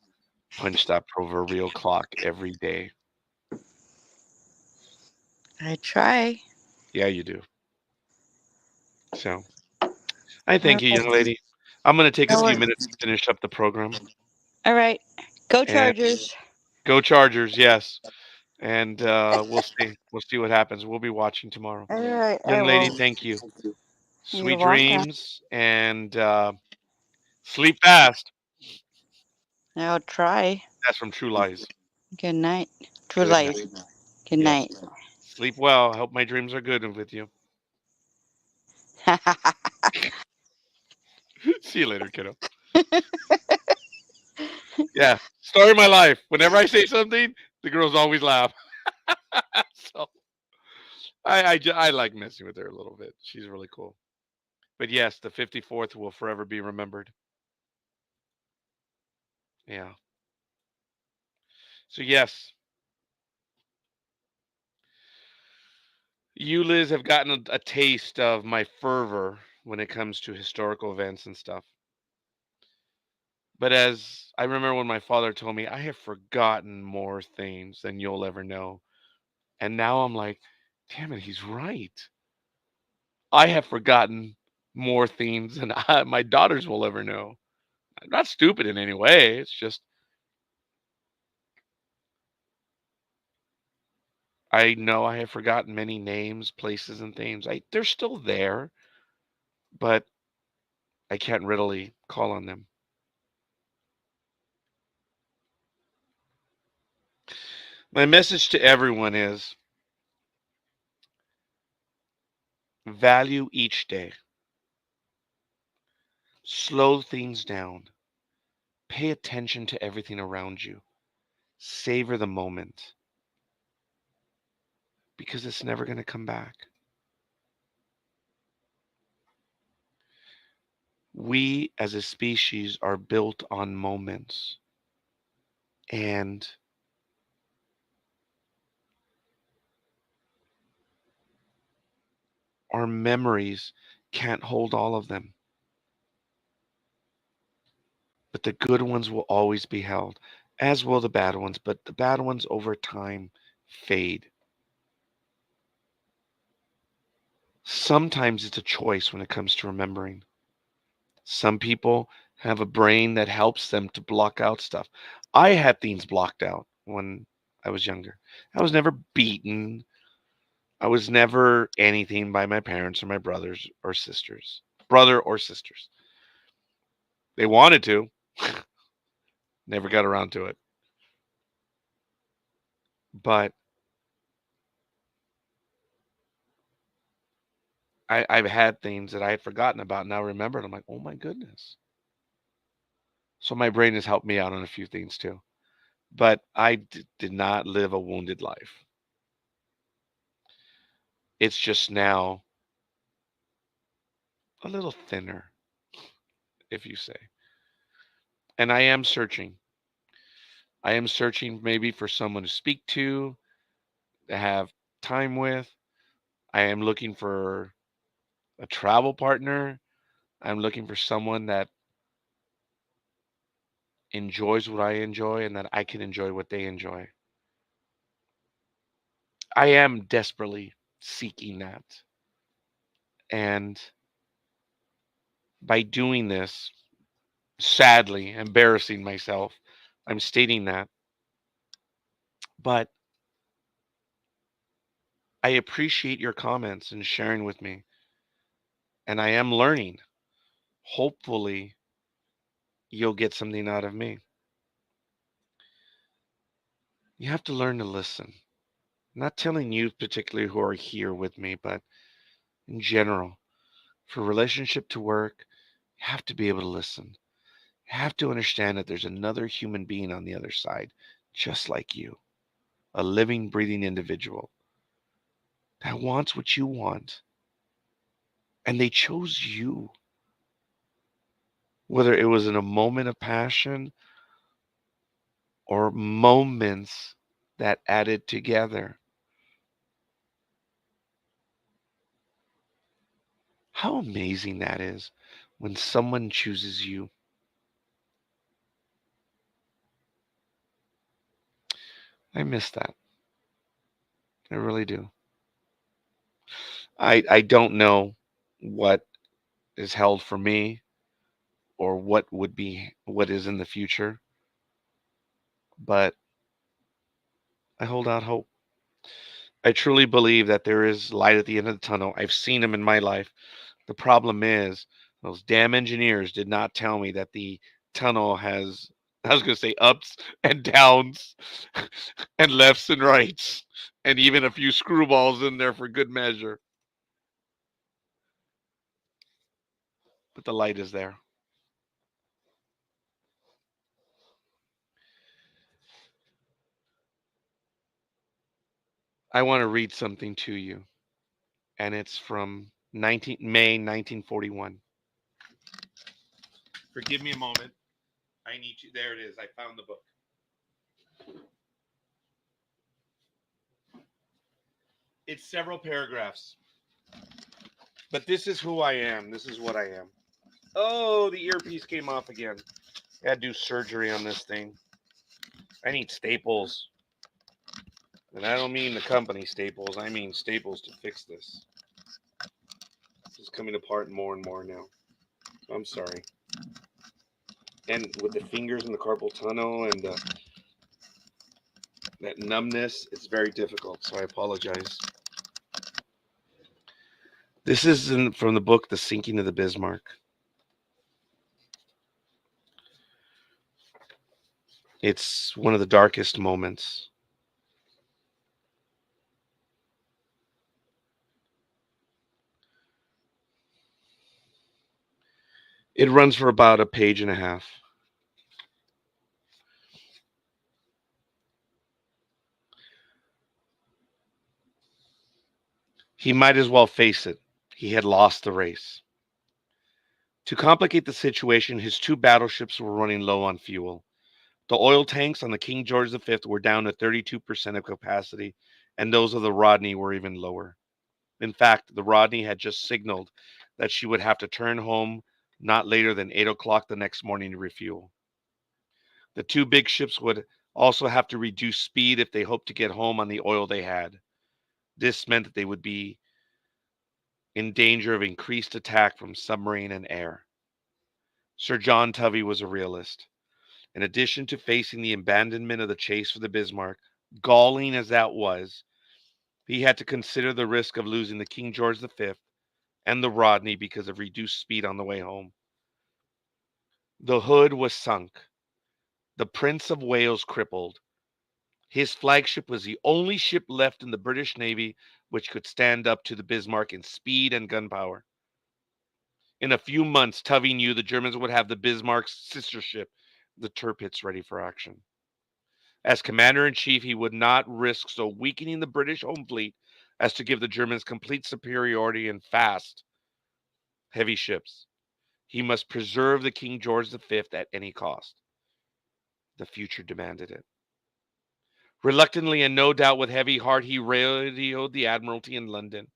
punch that proverbial clock every day. I try. Yeah, you do. So I All thank you, young right. lady. I'm going to take a No few worries. minutes to finish up the program. All right. Go And Chargers. go Chargers, yes. And we'll see. We'll see what happens. We'll be watching tomorrow. All right. I Young lady, will. thank you. You're Sweet welcome. dreams and sleep fast. I'll try. That's from True Lies. Good night. True Good night. life. Good Yes. night. Sleep well. I hope my dreams are good with you. See you later, kiddo. Yeah. Story of my life. Whenever I say something, the girls always laugh. So I like messing with her a little bit. She's really cool. But yes, the 54th will forever be remembered. Yeah. So yes, you, Liz, have gotten a taste of my fervor when it comes to historical events and stuff. But as I remember when my father told me, I have forgotten more things than you'll ever know. And now I'm like, damn it, he's right. I have forgotten more things than my daughters will ever know. I'm not stupid in any way. It's just I know I have forgotten many names, places, and things. They're still there, but I can't readily call on them. My message to everyone is Value each day. Slow things down. Pay attention to everything around you. Savor the moment because it's never going to come back. We as a species are built on moments, and our memories can't hold all of them. But the good ones will always be held, as will the bad ones. But the bad ones over time fade. Sometimes it's a choice when it comes to remembering. Some people have a brain that helps them to block out stuff. I had things blocked out when I was younger. I was never beaten. I was never anything by my parents or my brothers or sisters. Brother or sisters. They wanted to. Never got around to it. But I've had things that I had forgotten about now remembered. I'm like, oh my goodness. So my brain has helped me out on a few things too. But I did not live a wounded life. It's just now a little thinner, if you say. And I am searching. I am searching maybe for someone to speak to have time with. I am looking for a travel partner. I'm looking for someone that enjoys what I enjoy and that I can enjoy what they enjoy. I am desperately seeking that. And by doing this, sadly, embarrassing myself, I'm stating that. But I appreciate your comments and sharing with me. And I am learning. Hopefully, you'll get something out of me. You have to learn to listen. I'm not telling you particularly who are here with me, but in general, for relationship to work, you have to be able to listen. You have to understand that there's another human being on the other side, just like you, a living, breathing individual that wants what you want. And they chose you. Whether it was in a moment of passion or moments that added together. How amazing that is when someone chooses you. I miss that. I really do. I don't know what is held for me or what is in the future, but I hold out hope. I truly believe that there is light at the end of the tunnel. I've seen them in my life. The problem is those damn engineers did not tell me that the tunnel has, I was going to say, ups and downs and lefts and rights and even a few screwballs in there for good measure. But the light is there. I want to read something to you, and it's from May 1941. Forgive me a moment. I need to. There it is. I found the book. It's several paragraphs. But this is who I am. This is what I am. Oh, the earpiece came off again. I had to do surgery on this thing. I need staples. And I don't mean the company Staples. I mean staples to fix this. This is coming apart more and more now. I'm sorry. And with the fingers in the carpal tunnel and that numbness, it's very difficult. So I apologize. This is from the book, The Sinking of the Bismarck. It's one of the darkest moments. It runs for about a page and a half. He might as well face it. He had lost the race. To complicate the situation, his two battleships were running low on fuel. The oil tanks on the King George V were down to 32% of capacity, and those of the Rodney were even lower. In fact, the Rodney had just signaled that she would have to turn home not later than 8 o'clock the next morning to refuel. The two big ships would also have to reduce speed if they hoped to get home on the oil they had. This meant that they would be in danger of increased attack from submarine and air. Sir John Tovey was a realist. In addition to facing the abandonment of the chase for the Bismarck, galling as that was, he had to consider the risk of losing the King George V and the Rodney because of reduced speed on the way home. The Hood was sunk, the Prince of Wales crippled. His flagship was the only ship left in the British Navy which could stand up to the Bismarck in speed and gunpowder. In a few months, Tovey knew the Germans would have the Bismarck's sister ship, the Tirpitz, ready for action. As commander-in-chief, he would not risk so weakening the British home fleet as to give the Germans complete superiority in fast, heavy ships. He must preserve the King George V at any cost. The future demanded it. Reluctantly and no doubt with heavy heart, he radioed the Admiralty in London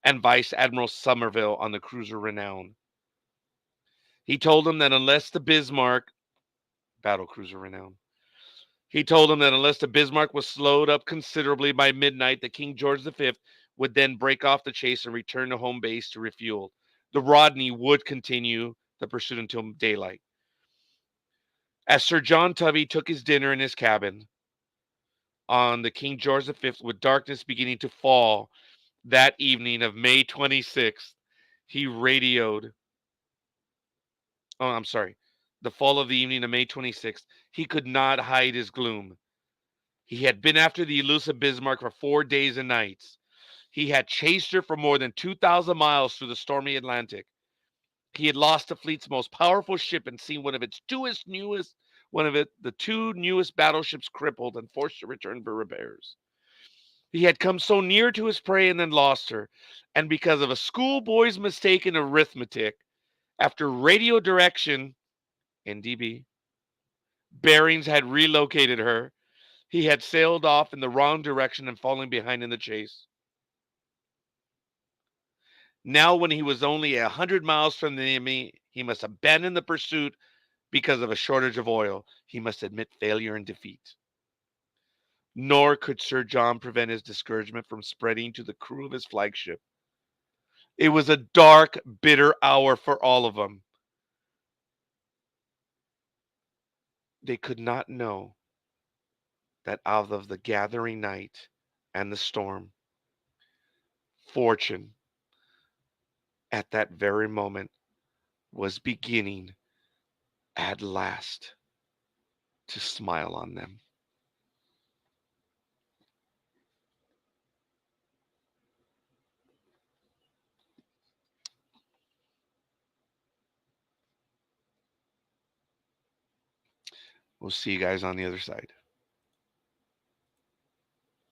and Vice Admiral Somerville on the cruiser Renown. He told them that unless the Bismarck, battle cruiser Renown, he told them that unless the Bismarck was slowed up considerably by midnight, the King George V would then break off the chase and return to home base to refuel. The Rodney would continue the pursuit until daylight. As Sir John Tovey took his dinner in his cabin on the King George V, with darkness beginning to fall that evening of May 26th, he radioed. Oh, I'm sorry. The fall of the evening of May 26th, he could not hide his gloom. He had been after the elusive Bismarck for 4 days and nights. He had chased her for more than 2,000 miles through the stormy Atlantic. He had lost the fleet's most powerful ship and seen the two newest battleships crippled and forced to return for repairs. He had come so near to his prey and then lost her. And because of a schoolboy's mistake in arithmetic, after radio direction, NDB, bearings had relocated her, he had sailed off in the wrong direction and falling behind in the chase. Now, when he was only 100 miles from the enemy, he must abandon the pursuit because of a shortage of oil. He must admit failure and defeat. Nor could Sir John prevent his discouragement from spreading to the crew of his flagship. It was a dark, bitter hour for all of them. They could not know that out of the gathering night and the storm, fortune, at that very moment, was beginning at last to smile on them. We'll see you guys on the other side.